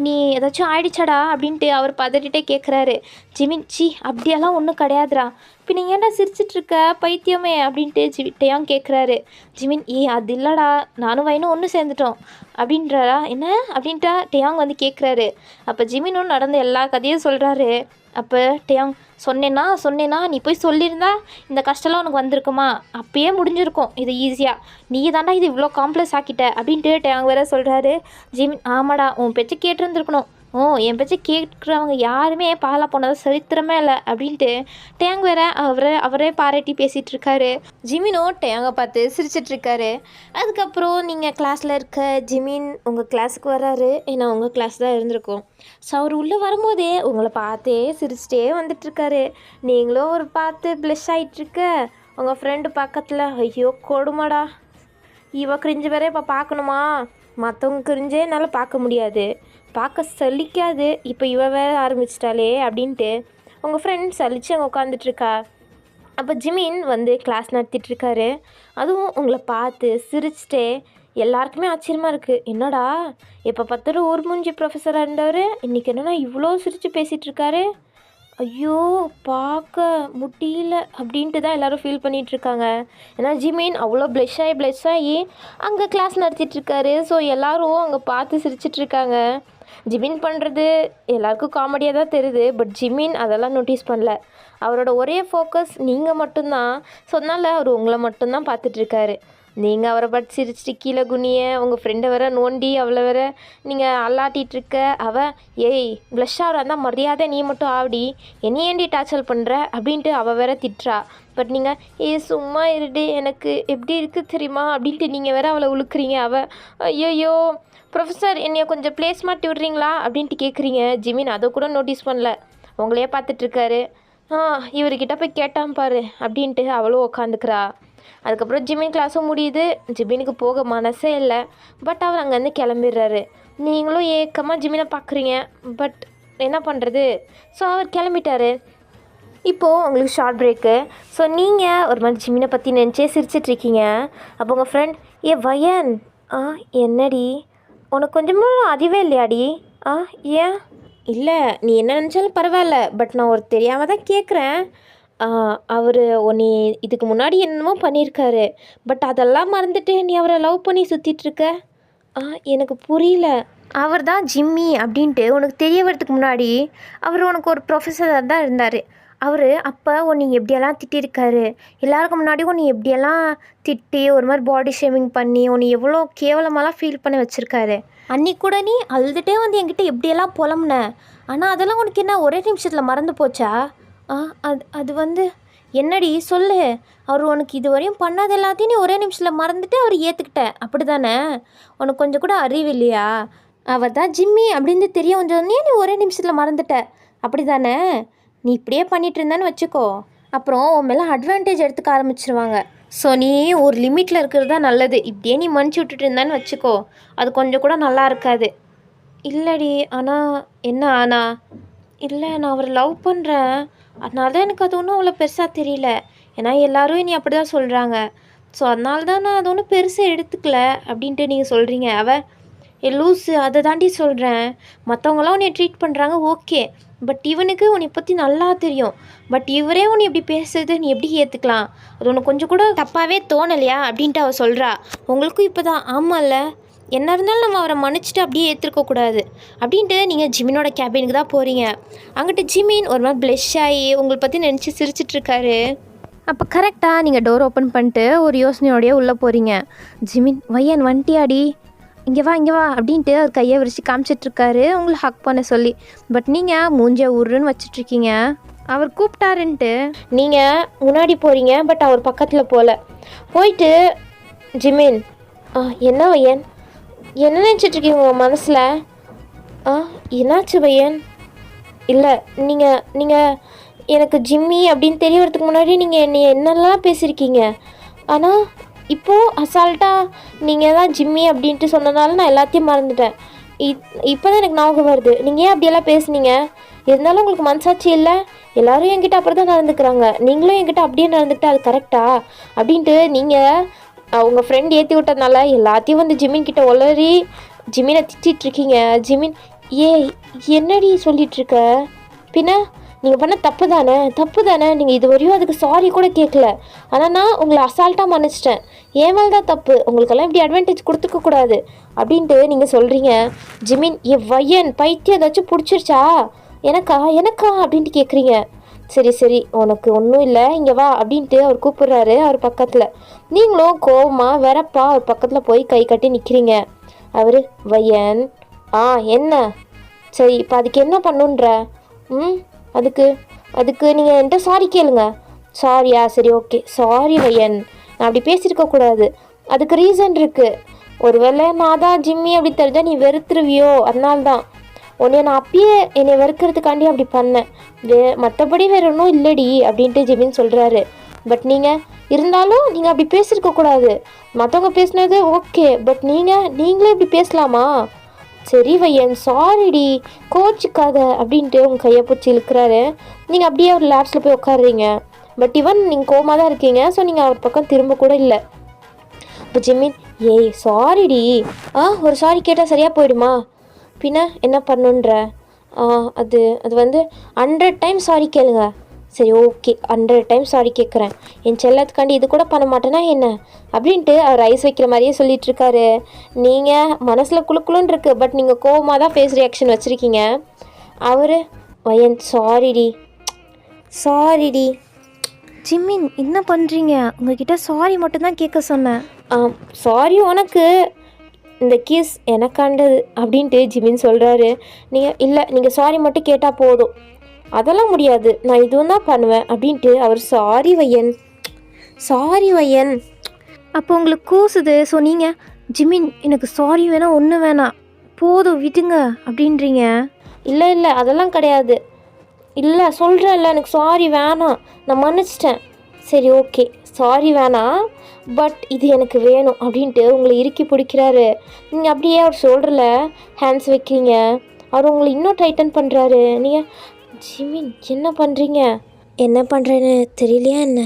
நீ ஏதாச்சும் ஆயிடுச்சாடா அப்படின்ட்டு அவர் பதறிட்டே கேட்குறாரு. ஜிமின் அப்படியெல்லாம் ஒன்றும் கிடையாதுடா, இப்போ நீங்கள் ஏன்டா சிரிச்சிட்ருக்க பைத்தியமே அப்படின்ட்டு டேயாங் கேட்குறாரு. ஜிமின் அது இல்லைடா, நானும் வயனும் ஒன்று சேர்ந்துட்டோம் அப்படின்றாரா. என்ன அப்படின்ட்டா டேயாங் கேட்குறாரு. அப்போ ஜிமினும் நடந்த எல்லா கதையும் சொல்கிறாரு. அப்போ டேயாங் சொன்னேன்னா நீ போய் சொல்லியிருந்தா இந்த கஷ்டம்லாம் உனக்கு வந்திருக்குமா, அப்பயே முடிஞ்சிருக்கும் இது ஈஸியாக, நீ தாண்டா இது இவ்வளோ காம்ப்ளெக்ஸ் ஆக்கிட்ட அப்படின்ட்டு டேயாங் வேற சொல்கிறாரு. ஜிமின் ஆமாடா, உன் பேச்சை கேட்டிருந்துருக்கணும், என் பேச்சை கேட்குறவங்க யாருமே பாலா போனது சரித்திரமே இல்லை அப்படின்ட்டு டேயாங் வேற அவரே பாராட்டி பேசிகிட்ருக்காரு. ஜிமினும் டேயாங்கை பார்த்து சிரிச்சிட்ருக்காரு. அதுக்கப்புறம் நீங்கள் கிளாஸில் இருக்க ஜிமின் உங்கள் கிளாஸுக்கு வராரு. ஏன்னா உங்கள் கிளாஸ் தான் இருந்திருக்கும். ஸோ அவர் உள்ளே வரும்போதே உங்களை பார்த்தே சிரிச்சிட்டே வந்துட்டுருக்காரு. நீங்களும் ஒரு பார்த்து ப்ளஷ் ஆகிட்டுருக்க. உங்கள் ஃப்ரெண்டு பக்கத்தில் ஐயோ கொடுமாடா, இவ கிரிஞ்சு வேற இப்போ பார்க்கணுமா, மற்றவங்க கிரிஞ்சே என்னால் பார்க்க முடியாது, பார்க்க சலிக்காது, இப்போ இவ வேற ஆரம்பிச்சிட்டாலே அப்படின்ட்டு உங்கள் ஃப்ரெண்ட் சலிச்சு அங்கே உட்காந்துட்ருக்கா. அப்போ ஜிமின் கிளாஸ் நடத்திட்டுருக்காரு. அதுவும் உங்களை பார்த்து சிரிச்சிட்டே எல்லாருக்குமே ஆச்சரியமாக இருக்குது. என்னடா எப்போ பார்த்தாலும் ஒரு மூஞ்சி ப்ரொஃபஸராக இருந்தவர் இன்றைக்கி என்னென்னா இவ்வளோ சிரித்து பேசிகிட்ருக்காரு, ஐயோ பார்க்க முடியல அப்படின்ட்டு தான் எல்லோரும் ஃபீல் பண்ணிகிட்ருக்காங்க. ஏன்னா ஜிமின் அவ்வளோ ப்ளஷ் ஆகி அங்கே கிளாஸ் நடத்திட்டுருக்காரு. ஸோ எல்லோரும் அங்கே பார்த்து சிரிச்சிட்ருக்காங்க. ஜிமின் பண்ணுறது எல்லாருக்கும் காமெடியாக தான் தெரியுது, பட் ஜிமின் அதெல்லாம் நோட்டீஸ் பண்ணல. அவரோட ஒரே ஃபோக்கஸ் நீங்கள் மட்டும்தான். சொன்னால அவர் உங்களை மட்டும்தான் பார்த்துட்ருக்காரு. நீங்கள் அவரை பார்த்து சிரிச்சிட்டு கீழே குனிய உங்கள் ஃப்ரெண்டை வேற நோண்டி அவளை வேற நீங்கள் அல்லாட்டிகிட்ருக்க. ஏய் ப்ளஷ்ஷாக இருந்தால் மரியாதை நீ மட்டும் ஆவடி, என்னை ஏண்டி டார்ச்சர் பண்ணுற அப்படின்ட்டு அவள் வேற திட்டுறா. பட் நீங்கள் சும்மா இருடி, எனக்கு எப்படி இருக்குது தெரியுமா அப்படின்ட்டு நீங்கள் வேற அவளை உழுக்குறீங்க. ஐயோ ப்ரொஃபஸர் என்னைய கொஞ்சம் ப்ளேஸ் மாட்டி விட்றீங்களா அப்படின்ட்டு கேட்குறீங்க. ஜிமின் அதை கூட நோட்டீஸ் பண்ணல, உங்களையே பார்த்துட்ருக்காரு. இவர்கிட்ட போய் கேட்டான் பாரு அப்படின்ட்டு அவளும் உக்காந்துக்கிறா. அதுக்கப்புறம் ஜிமின் கிளாஸும் முடியுது. ஜிமினுக்கு போக மனசே இல்லை, பட் அவர் அங்கேருந்து கிளம்பிடுறாரு. நீங்களும் ஏக்கமாக ஜிமினை பார்க்குறீங்க, பட் என்ன பண்ணுறது, ஸோ அவர் கிளம்பிட்டாரு. இப்போது உங்களுக்கு ஷார்ட் பிரேக்கு. ஸோ நீங்கள் ஒரு மாதிரி ஜிமினை பற்றி நினச்சே சிரிச்சிட்ருக்கீங்க. அப்போ உங்கள் ஃப்ரெண்ட் வயன் என்னடி உனக்கு கொஞ்சமும் அறிவே இல்லையாடி, ஏன் இல்லை நீ என்ன நினச்சாலும் பரவாயில்ல, பட் நான் ஒரு தெரியாமல் தான் கேட்குறேன். அவர் உன்னை இதுக்கு முன்னாடி என்னமோ பண்ணியிருக்காரு, பட் அதெல்லாம் மறந்துட்டு நீ அவரை லவ் பண்ணி சுற்றிட்டுருக்க. எனக்கு புரியல. அவர் தான் ஜிம்மி அப்படின்ட்டு உனக்கு தெரிய வரதுக்கு முன்னாடி அவர் உனக்கு ஒரு ப்ரொஃபஸராக தான் இருந்தார். அவர் அப்போ உன்னை எப்படியெல்லாம் திட்டிருக்காரு, எல்லாருக்கும் முன்னாடி உன்னை எப்படியெல்லாம் திட்டி ஒரு மாதிரி பாடி ஷேமிங் பண்ணி உன்னை எவ்வளோ கேவலமாலாம் ஃபீல் பண்ணி வச்சுருக்காரு. அன்றைக்கி கூட நீ அழுதுகிட்டே என்கிட்ட எப்படியெல்லாம் புலம்புன, ஆனால் அதெல்லாம் உனக்கு என்ன ஒரே நிமிஷத்தில் மறந்து போச்சா? அது என்னடி சொல்லு, அவர் உனக்கு இது வரையும் பண்ணாத எல்லாத்தையும் நீ ஒரே நிமிஷத்தில் மறந்துட்டு அவர் ஏற்றுக்கிட்ட, அப்படி தானே? உனக்கு கொஞ்சம் கூட அறிவு இல்லையா? அவர் தான் ஜிம்மி அப்படின்னு தெரிய கொஞ்சோன்னே நீ ஒரே நிமிஷத்தில் மறந்துட்ட, அப்படி தானே? நீ இப்படியே பண்ணிகிட்டு இருந்தேன்னு வச்சுக்கோ, அப்புறம் உன் மேலே அட்வான்டேஜ் எடுத்துக்க ஆரம்பிச்சிருவாங்க. ஸோ நீ ஒரு லிமிட்டில் இருக்கிறது தான் நல்லது. இப்படியே நீ மன்னிச்சு விட்டுட்டு இருந்தான்னு வச்சுக்கோ, அது கொஞ்சம் கூட நல்லா இருக்காது. இல்லடி. என்ன ஆனா? இல்லை, நான் அவரை லவ் பண்ணுறேன். அதனால தான் எனக்கு அது ஒன்றும் அவ்வளோ பெருசாக தெரியல. ஏன்னா எல்லாரும் இனி அப்படி தான் சொல்கிறாங்க. ஸோ அதனால தான் நான் அது ஒன்றும் பெருசாக எடுத்துக்கல அப்படின்ட்டு நீங்கள் சொல்கிறீங்க. ஏ லூஸு, அதை தாண்டி சொல்கிறேன். மற்றவங்களாம் உன்னை ட்ரீட் பண்ணுறாங்க, ஓகே. பட் இவனுக்கு உன்னை பற்றி நல்லா தெரியும். பட் இவரே உன்னை இப்படி பேசுறது நீ எப்படி ஏற்றுக்கலாம்? அது உனக்கு கொஞ்சம் கூட தப்பாகவே தோணலையா அப்படின்ட்டு அவள் சொல்கிறா. உங்களுக்கும் இப்போ தான் ஆமாம்ல, என்ன இருந்தாலும் நம்ம அவரை மன்னிச்சுட்டு அப்படியே ஏற்றுக்கக்கூடாது அப்படின்ட்டு நீங்கள் ஜிமினோட கேபினுக்கு தான் போகிறீங்க. அங்கிட்டு ஜிமின் ஒரு மாதிரி ப்ளஷ் ஆகி உங்களை பற்றி நினச்சி சிரிச்சிட்ருக்காரு. அப்போ கரெக்டாக நீங்கள் டோர் ஓப்பன் பண்ணிட்டு ஒரு யோசனையோடையே உள்ளே போகிறீங்க. ஜிமின், வையன் வண்டியாடி, இங்கே வா அப்படின்ட்டு அவர் கையை விரிச்சு காமிச்சிட்ருக்காரு உங்களை ஹக் பண்ண சொல்லி. பட் நீங்கள் மூஞ்ச உருன்னு வச்சிட்ருக்கீங்க. அவர் கூப்பிட்டாருன்ட்டு நீங்கள் முன்னாடி போகிறீங்க. பட் அவர் பக்கத்தில் போயிட்டு ஜிமின், என்ன வையன், என்ன நினச்சிட்ருக்கீங்க உங்கள் மனசில்? என்னாச்சு வையன்? இல்லை, நீங்கள் எனக்கு ஜிம்மி அப்படின்னு தெரியறதுக்கு முன்னாடி நீங்கள் என்னெல்லாம் பேசியிருக்கீங்க. ஆனால் இப்போது அசால்ட்டாக நீங்கள் தான் ஜிம்மி அப்படின்ட்டு சொன்னதால நான் எல்லாத்தையும் மறந்துட்டேன். இப்போ தான் எனக்கு ஞாபகம் வருது, நீங்கள் ஏன் அப்படியெல்லாம் பேசுனீங்க? இருந்தாலும் உங்களுக்கு மனசாட்சி இல்லை? எல்லோரும் என்கிட்ட அப்புறம் தான் நடந்துக்கிறாங்க, நீங்களும் என்கிட்ட அப்படியே நடந்துக்கிட்டா அது கரெக்டா அப்படின்ட்டு நீங்கள் உங்கள் ஃப்ரெண்ட் ஏற்றி விட்டதுனால எல்லாத்தையும் வந்து ஜிமின் கிட்ட உளறி ஜிமினை திட்டிகிட்ருக்கீங்க. ஜிமின், என்னடி சொல்லிகிட்ருக்க? பின்ன நீங்கள் பண்ண தப்பு தானே. நீங்கள் இது வரையும் அதுக்கு சாரி கூட கேட்கல. ஆனால் நான் உங்களை அசால்ட்டாக மன்னிச்சிட்டேன். ஏன் மேலே தான் தப்பு, உங்களுக்கெல்லாம் இப்படி அட்வான்டேஜ் கொடுத்துக்கக்கூடாது அப்படின்ட்டு நீங்கள் சொல்கிறீங்க. ஜிமின், வையன் பைத்தியம் ஏதாச்சும் பிடிச்சிருச்சா? எனக்கா அப்படின்ட்டு கேட்குறீங்க. சரி உனக்கு ஒன்றும் இல்லை, இங்கே வா அப்படின்ட்டு அவர் கூப்பிட்றாரு. அவர் பக்கத்தில் நீங்களும் கோவமாக வெறப்பா அவர் பக்கத்தில் போய் கை கட்டி நிற்கிறீங்க. அவர், வையன், என்ன சரி இப்போ அதுக்கு என்ன பண்ணுன்ற? அதுக்கு நீங்கள் என்கிட்ட சாரி கேளுங்க. சாரியா? சரி ஓகே, சாரி வையன், நான் அப்படி பேசியிருக்கக்கூடாது. அதுக்கு ரீசன் இருக்குது. ஒருவேளை நான் தான் ஜிம்மி அப்படி தெரிஞ்சால் நீ வெறுத்துருவியோ, அதனால்தான் உன்னைய நான் அப்பயே என்னை வெறுக்கிறதுக்காண்டி அப்படி பண்ணேன். மற்றபடி வேறு ஒன்றும் இல்லடி அப்படின்ட்டு ஜிமின் சொல்கிறாரு. பட் இருந்தாலும் நீங்கள் அப்படி பேசியிருக்கக்கூடாது. மற்றவங்க பேசினது ஓகே, பட் நீங்களே இப்படி பேசலாமா? சரி வையன், சாரிடி, கோச்சிக்காத அப்படின்ட்டு உங்கள் கையை பிடிச்சி இழுக்கிறாரு. நீங்கள் அப்படியே ஒரு லேப்ஸில் போய் உட்காடுறீங்க. பட் நீங்கள் கோமாக தான் இருக்கீங்க. ஸோ நீங்கள் அவர் பக்கம் திரும்ப கூட இல்லை. இப்போ ஜிமின், சாரிடி. ஒரு சாரி கேட்டால் சரியாக போயிடுமா? பின்ன என்ன பண்ணுன்ற? அது வந்து 100 டைம்ஸ் சாரி கேளுங்க. சரி ஓகே, 100 டைம்ஸ் சாரி கேட்குறேன். என் செல்லத்துக்காண்டி இது கூட பண்ண மாட்டேன்னா என்ன அப்படின்ட்டு அவர் ஐஸ் வைக்கிற மாதிரியே சொல்லிகிட்ருக்காரு. நீங்கள் மனசில் குழுக்குழுன்னு இருக்குது, பட் நீங்கள் கோவமாக தான் ஃபேஸ் ரியாக்ஷன் வச்சுருக்கீங்க. அவர், வையன் சாரிடி. ஜிம்மின், என்ன பண்ணுறீங்க? உங்ககிட்ட சாரி மட்டும்தான் கேட்க சொன்னேன். சாரி உனக்கு, இந்த கிஸ் எனக்காண்டது அப்படின்ட்டு ஜிமின் சொல்கிறாரு. நீங்கள் சாரி மட்டும் கேட்டால் போதும். அதெல்லாம் முடியாது, நான் இதுவும் தான் பண்ணுவேன் அப்படின்ட்டு அவர், சாரி வையன். அப்போ உங்களுக்கு கூசுது. ஸோ நீங்கள், ஜிமின் எனக்கு சாரி வேணாம், ஒன்றும் வேணாம், போதும் விடுங்க அப்படின்றீங்க. இல்லை அதெல்லாம் கிடையாது. இல்லை சொல்கிறேன்ல, எனக்கு சாரி வேணாம், நான் மன்னிச்சிட்டேன். சரி ஓகே, சாரி வேணாம், பட் இது எனக்கு வேணும் அப்படின்ட்டு உங்களை இறுக்கி பிடிக்கிறாரு. நீங்கள் அப்படியே அவர் ஷோல்டரில் ஹேண்ட்ஸ் வைக்கிறீங்க. அவர் உங்களை இன்னும் டைட்டன் பண்ணுறாரு. நீங்கள், ஜிமின் என்ன பண்ணுறீங்க? என்ன பண்ணுறேன்னு தெரியலையா என்ன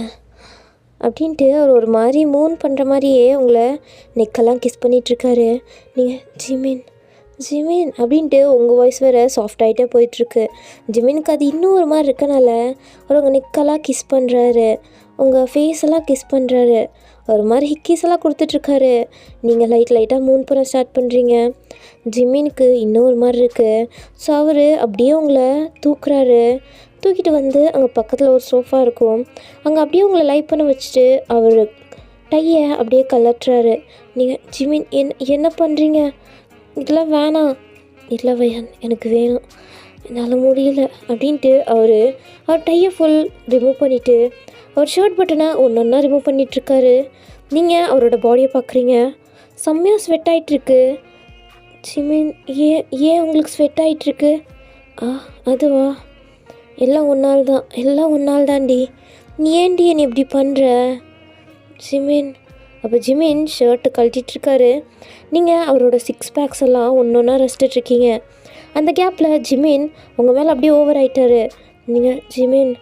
அப்படின்ட்டு அவர் ஒரு மாதிரி மூன் பண்ணுற மாதிரியே உங்களை நெக்கெல்லாம் கிஸ் பண்ணிகிட்ருக்காரு. நீங்கள், ஜிமின் அப்படின்ட்டு உங்கள் வாய்ஸ் வேறு சாஃப்ட் ஆகிட்டே போயிட்டுருக்கு. ஜிமினுக்கு அது இன்னும் ஒரு மாதிரி இருக்கனால அவர் உங்கள் நெக்கெல்லாம் கிஸ் பண்ணுறாரு, உங்கள் ஃபேஸெல்லாம் கிஸ் பண்ணுறாரு, ஒரு மாதிரி ஹிக்கீஸ் எல்லாம் கொடுத்துட்ருக்காரு. நீங்கள் லைட்டாக மூன் பண்ண ஸ்டார்ட் பண்ணுறீங்க. ஜிம்மினுக்கு இன்னும் ஒரு மாதிரி இருக்குது. ஸோ அவர் அப்படியே உங்களை தூக்கிட்டு வந்து அங்கே பக்கத்தில் ஒரு சோஃபா இருக்கும், அங்கே அப்படியே உங்களை லைட் பண்ண வச்சுட்டு அவர் டையை அப்படியே கலட்டுறாரு. நீங்கள், ஜிமின் என்ன பண்ணுறீங்க? இதெல்லாம் வேணாம். இல்லை வையன், எனக்கு வேணும், என்னால் முடியல அப்படின்ட்டு அவர் டையை ஃபுல் ரிமூவ் பண்ணிவிட்டு அவர் ஷர்ட் பட்டனை ஒன்றா ரிமூவ் பண்ணிகிட்ருக்காரு. நீங்கள் அவரோட பாடியை பார்க்குறீங்க, செம்மையாக ஸ்வெட் ஆகிட்டுருக்கு. ஜிமின், ஏன் உங்களுக்கு ஸ்வெட் ஆகிட்டுருக்கு? அதுவா, எல்லாம் ஒன்றால் தான்டி. நீ ஏன்டி என்னை இப்படி பண்ணுற? ஜிமின், அப்போ ஜிமின் ஷர்ட்டு கழட்டிகிட்ருக்காரு. நீங்கள் அவரோட 6 பேக்ஸ் எல்லாம் ஒன்று ஒன்றா ரசிச்சிட்ருக்கீங்க. அந்த கேப்பில் ஜிமின் உங்கள் மேலே அப்படியே ஓவர் ஆகிட்டாரு. நீங்கள் ஜிமின்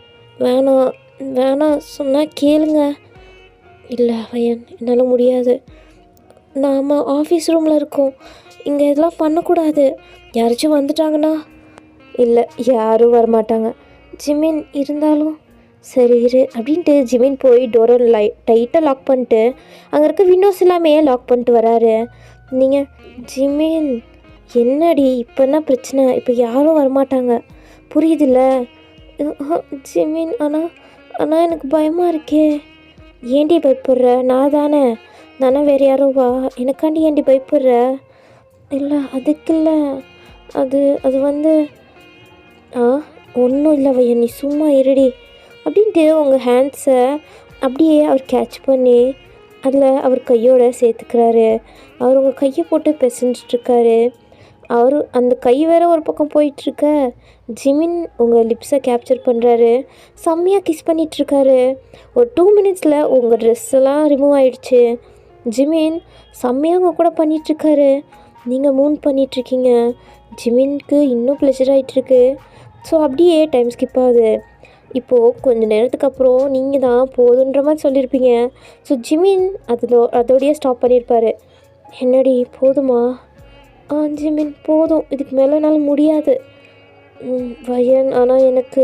வேணாம் வேணாம் சொன்னால் கேளுங்க. இல்லை வயன், என்னால் முடியாது. நாம் ஆஃபீஸ் ரூமில் இருக்கோம், இங்கே இதெல்லாம் பண்ணக்கூடாது. யாராச்சும் வந்துட்டாங்கன்னா? இல்லை, யாரும் வரமாட்டாங்க. ஜிமின் இருந்தாலும் சரி இரு அப்படின்ட்டு ஜிமின் போய் டோரை டைட்டாக லாக் பண்ணிட்டு அங்கே இருக்க விண்டோஸ் எல்லாமே லாக் பண்ணிட்டு வராரு. நீங்கள் ஜிமின் என்னடி இப்போ என்ன பிரச்சனை? இப்போ யாரும் வரமாட்டாங்க, புரியுதில்ல? ஜிமின் ஆனால் எனக்கு பயமாக இருக்கே. ஏண்டி பயப்படுற? நான் தானே வேறு யாரோ வா, எனக்காண்டி ஏண்டி பயப்படுற? இல்லை அதுக்கு இல்லை, அது வந்து ஒன்றும் இல்லை வையன், நீ சும்மா இருடி அப்படின்ட்டு உங்கள் ஹேண்ட்ஸை அப்படியே அவர் கேட்ச் பண்ணி அதில் அவர் கையோட சேர்த்துக்கிறாரு. அவர் உங்கள் கையை போட்டு பிசைஞ்சிட்ருக்காரு. அவர் அந்த கை வேற ஒரு பக்கம் போயிட்டுருக்க. ஜிமின் உங்கள் லிப்ஸை கேப்சர் பண்ணுறாரு. செம்மையாக கிஸ் பண்ணிகிட்ருக்காரு. ஒரு 2 மினிட்ஸில் உங்கள் ட்ரெஸ் எல்லாம் ரிமூவ் ஆகிடுச்சு. ஜிமின் செம்மையாக உங்கள் கூட பண்ணிகிட்ருக்காரு. நீங்கள் மூன் பண்ணிகிட்ருக்கீங்க. ஜிமின்க்கு இன்னும் ப்ளஷர் ஆகிட்டுருக்கு. ஸோ அப்படியே டைம் ஸ்கிப் ஆகுது. இப்போது கொஞ்சம் நேரத்துக்கு அப்புறம் நீங்கள் தான் போதுன்ற மாதிரி சொல்லியிருப்பீங்க. ஸோ ஜிமின் அதோடையே ஸ்டாப் பண்ணியிருப்பார். என்னடி போதுமா? ஜிமின் போதும், இதுக்கு மேலே என்னால் முடியாது. வயன், ஆனால் எனக்கு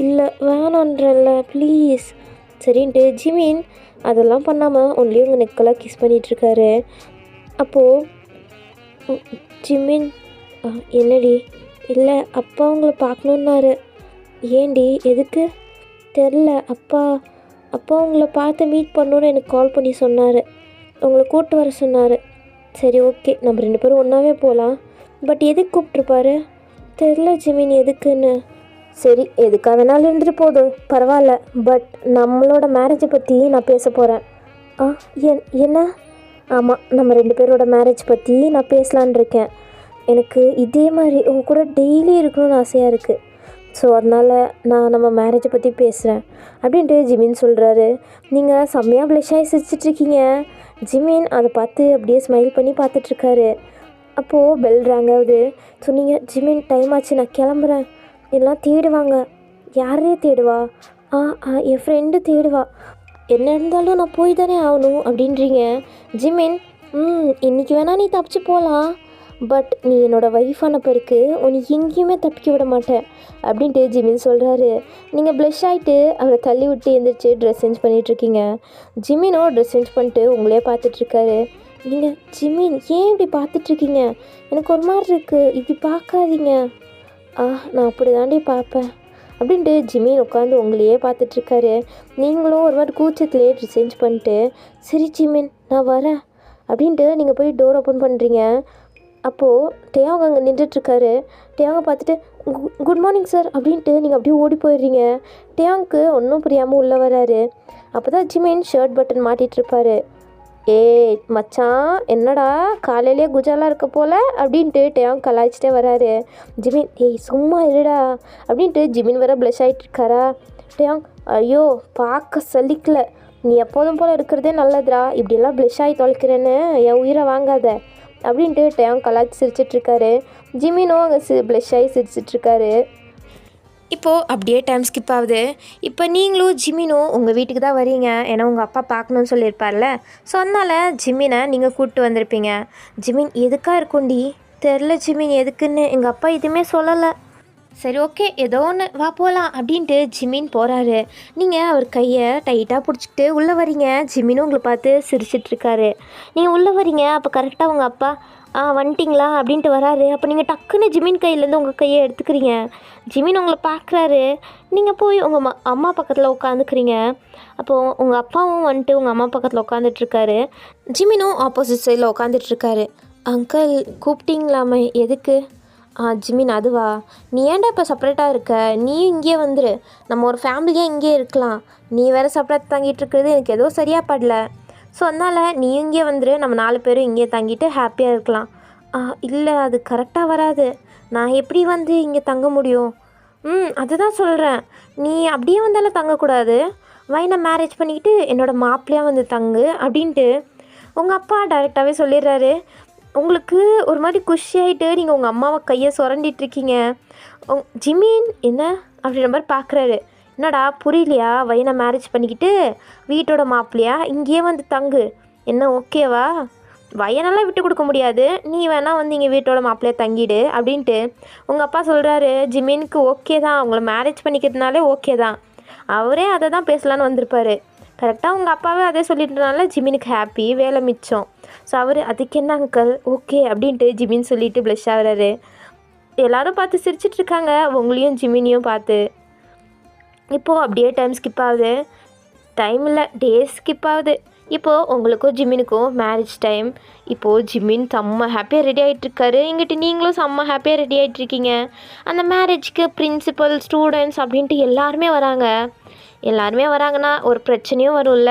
இல்லை, வேணான்றல்ல ப்ளீஸ். சரின்ட்டு ஜிமின் அதெல்லாம் பண்ணாமல் ஒன்லி உங்கள் நெக்கெல்லாம் கிஸ் பண்ணிகிட்ருக்காரு. அப்போது ஜிமின் என்னடி? இல்லை, அப்பா உங்களை பார்க்கணுன்னாரு. ஏண்டி, எதுக்கு? தெரில, அப்பா உங்களை பார்த்து மீட் பண்ணணுன்னு எனக்கு கால் பண்ணி சொன்னார். உங்களை கூப்பிட்டு வர சொன்னார். சரி ஓகே, நம்ம 2 பேரும் ஒன்றாவே போகலாம். பட் எதுக்கு கூப்பிட்ருப்பாரு? தெரில ஜிமின் எதுக்குன்னு. சரி, எதுக்காக வேணாலும் இருந்துட்டு போதும், பரவாயில்ல. பட் நம்மளோட மேரேஜை பற்றி நான் பேச போகிறேன். என்ன? ஆமாம், நம்ம 2 பேரோட மேரேஜ் பற்றி நான் பேசலான் இருக்கேன். எனக்கு இதே மாதிரி உங்கள் கூட டெய்லி இருக்கணும்னு ஆசையாக இருக்குது. ஸோ அதனால் நான் நம்ம மேரேஜை பற்றி பேசுகிறேன் அப்படின்ட்டு ஜிமின் சொல்கிறாரு. நீங்கள் செம்மையாக ப்ளஷ் ஆகி சிரிச்சிட்ருக்கீங்க. ஜிமின் அதை பார்த்து அப்படியே ஸ்மைல் பண்ணி பார்த்துட்ருக்காரு. அப்போது பெல் ரேங் ஆகுது. ஸோ நீங்கள் ஜிமின் டைம் ஆச்சு, நான் கிளம்புறேன். எல்லாம் தேடுவாங்க. யாரே தேடுவா? என் ஃப்ரெண்டு தேடுவா. என்ன இருந்தாலும் நான் போய் தானே ஆகணும் அப்படின்றீங்க. ஜிமின் இன்றைக்கி வேணால் நீ தப்பிச்சு போகலாம். பட் நீ என்னோடய ஒய்ஃபான பிறகு உன்னை எங்கேயுமே தப்பிக்க விட மாட்டேன் அப்படின்ட்டு ஜிமின் சொல்கிறாரு. நீங்கள் ப்ளஷ் ஆகிட்டு அவரை தள்ளி விட்டு எழுந்திரிச்சு ட்ரெஸ் சேஞ்ச் பண்ணிகிட்ருக்கீங்க. ஜிமினோ ட்ரெஸ் சேஞ்ச் பண்ணிட்டு உங்களே பார்த்துட்ருக்காரு. நீங்கள் ஜிமின் ஏன் இப்படி பார்த்துட்ருக்கீங்க? எனக்கு ஒரு மாதிரி இருக்குது, இப்படி பார்க்காதீங்க. நான் அப்படி தாண்டி பார்ப்பேன் அப்படின்ட்டு ஜிமின் உட்காந்து உங்களையே பார்த்துட்ருக்காரு. நீங்களும் ஒரு மாதிரி கூச்சத்துலேயே ட்ரெஸ் சேஞ்ச் பண்ணிட்டு சரி ஜிமின் நான் வரேன் அப்படின்ட்டு நீங்கள் போய் டோர் ஓப்பன் பண்ணுறீங்க. அப்போது டேயாங் அங்கே நின்றுட்டுருக்காரு. டேயாங்கை பார்த்துட்டு குட் மார்னிங் சார் அப்படின்ட்டு நீங்கள் அப்படியே ஓடி போயிடுறீங்க. டேயாங்க்கு ஒன்றும் புரியாமல் உள்ளே வராரு. அப்போ தான் ஜிமின் ஷர்ட் பட்டன் மாட்டிகிட்ருப்பாரு. ஏய் மச்சான், என்னடா காலையிலே குஜாலாக இருக்க போல் அப்படின்ட்டு டேயாங் கலாய்ச்சிட்டே வராரு. ஜிமின் சும்மா இருடா அப்படின்ட்டு ஜிமின் வேற ப்ளஷ் ஆகிட்டுருக்காரா. டேயாங் ஐயோ பார்க்க சலிக்கல, நீ எப்போதும் போல் இருக்கிறதே நல்லதுடா, இப்படியெல்லாம் ப்ளஷ் ஆகி தொலைக்கிறேன்னு என் உயிரை வாங்காத அப்படின்ட்டு டேயாங் கலாய்ச்சி சிரிச்சிட்ருக்காரு. ஜிமினும் அங்கே ப்ளஷ் ஆகி சிரிச்சிட்ருக்காரு. இப்போது அப்படியே டைம் ஸ்கிப் ஆகுது. இப்போ நீங்களும் ஜிமினும் உங்கள் வீட்டுக்கு தான் வரீங்க. ஏன்னா உங்கள் அப்பா பார்க்கணுன்னு சொல்லியிருப்பார்ல. ஸோ அதனால் ஜிமினை நீங்கள் கூப்பிட்டு வந்திருப்பீங்க. ஜிமின் எதுக்காக இருக்கும்டி? தெரில ஜிமின் எதுக்குன்னு, எங்கள் அப்பா எதுவுமே சொல்லலை. சரி ஓகே, ஏதோ ஒன்று வா போகலாம் அப்படின்ட்டு ஜிமின் போகிறாரு. நீங்கள் அவர் கையை டைட்டாக பிடிச்சிக்கிட்டு உள்ளே வரீங்க. ஜிமினும் உங்களை பார்த்து சிரிச்சிட்ருக்காரு. நீங்கள் உள்ளே வரீங்க. அப்போ கரெக்டாக உங்கள் அப்பா வந்துட்டிங்களா அப்படின்ட்டு வராரு. அப்போ நீங்கள் டக்குன்னு ஜிமின் கையிலேருந்து உங்கள் கையை எடுத்துக்கிறீங்க. ஜிமின் உங்களை பார்க்குறாரு. நீங்கள் போய் உங்கள் அம்மா பக்கத்தில் உட்காந்துக்கிறீங்க. அப்போது உங்கள் அப்பாவும் வந்துட்டு உங்கள் அம்மா பக்கத்தில் உட்காந்துட்ருக்காரு. ஜிமினும் ஆப்போசிட் சைடில் உட்காந்துட்ருக்காரு. அங்கிள் கூப்பிட்டீங்களாமே, எதுக்கு? ஜிமின் அதுவா, நீ ஏன்டா இப்போ செப்பரேட்டாக இருக்க? நீ இங்கேயே வந்துரு, நம்ம ஒரு ஃபேமிலியாக இங்கேயே இருக்கலாம். நீ வேறு செப்பரேட் தங்கிட்டு இருக்கிறது எனக்கு ஏதோ சரியாக படல. ஸோ அதனால் நீ இங்கே வந்துரு, நம்ம 4 பேரும் இங்கே தங்கிட்டு ஹாப்பியாக இருக்கலாம். இல்லை அது கரெக்டாக வராது, நான் எப்படி வந்து இங்கே தங்க முடியும்? அதுதான் சொல்கிறேன், நீ அப்படியே வந்தாலும் தங்கக்கூடாது. வயனை மேரேஜ் பண்ணிக்கிட்டு என்னோடய மாப்பிள்ளையாக வந்து தங்கு அப்படின்ட்டு உங்கள் அப்பா டைரெக்டாகவே சொல்லிடுறாரு. உங்களுக்கு ஒரு மாதிரி குஷியாகிட்டு நீங்கள் உங்கள் அம்மாவை கையை சுரண்டிகிட்ருக்கீங்க. ஜிமின் என்ன அப்படின்ற மாதிரி பார்க்குறாரு. என்னடா புரியலையா? வயனை மேரேஜ் பண்ணிக்கிட்டு வீட்டோட மாப்பிள்ளையா இங்கேயே வந்து தங்கு, என்ன ஓகேவா? வயனெல்லாம் விட்டு கொடுக்க முடியாது, நீ வேணால் வந்து இங்கே வீட்டோட மாப்பிள்ளையா தங்கிடு அப்படின்ட்டு உங்கள் அப்பா சொல்கிறாரு. ஜிமினுக்கு ஓகே தான், அவங்கள மேரேஜ் பண்ணிக்கிறதுனாலே ஓகே தான். அவரே அதை தான் பேசலான்னு வந்திருப்பார். கரெக்டாக உங்கள் அப்பாவே அதே சொல்லிட்டுனால ஜிமினுக்கு ஹாப்பி, வேலை மிச்சம். ஸோ அவர் அதுக்கு என்ன அங்கிள் ஓகே அப்படின்ட்டு ஜிமின் சொல்லிவிட்டு ப்ளஷ் ஆகிறாரு. எல்லோரும் பார்த்து சிரிச்சிட்ருக்காங்க, உங்களையும் ஜிமினையும் பார்த்து. இப்போது அப்படியே டைம் ஸ்கிப் ஆகுது. டைம் இல்லை, டேஸ் ஸ்கிப் ஆகுது. இப்போது உங்களுக்கும் ஜிமினுக்கும் மேரேஜ் டைம். இப்போது ஜிமின் செம்ம ஹாப்பியாக ரெடி ஆகிட்டுருக்காரு. இங்கிட்டு நீங்களும் செம்ம ஹாப்பியாக ரெடி ஆகிட்ருக்கீங்க. அந்த மேரேஜ்க்கு பிரின்சிபல், ஸ்டூடெண்ட்ஸ் அப்படின்ட்டு எல்லாருமே வராங்கன்னா ஒரு பிரச்சனையும் வரும்ல.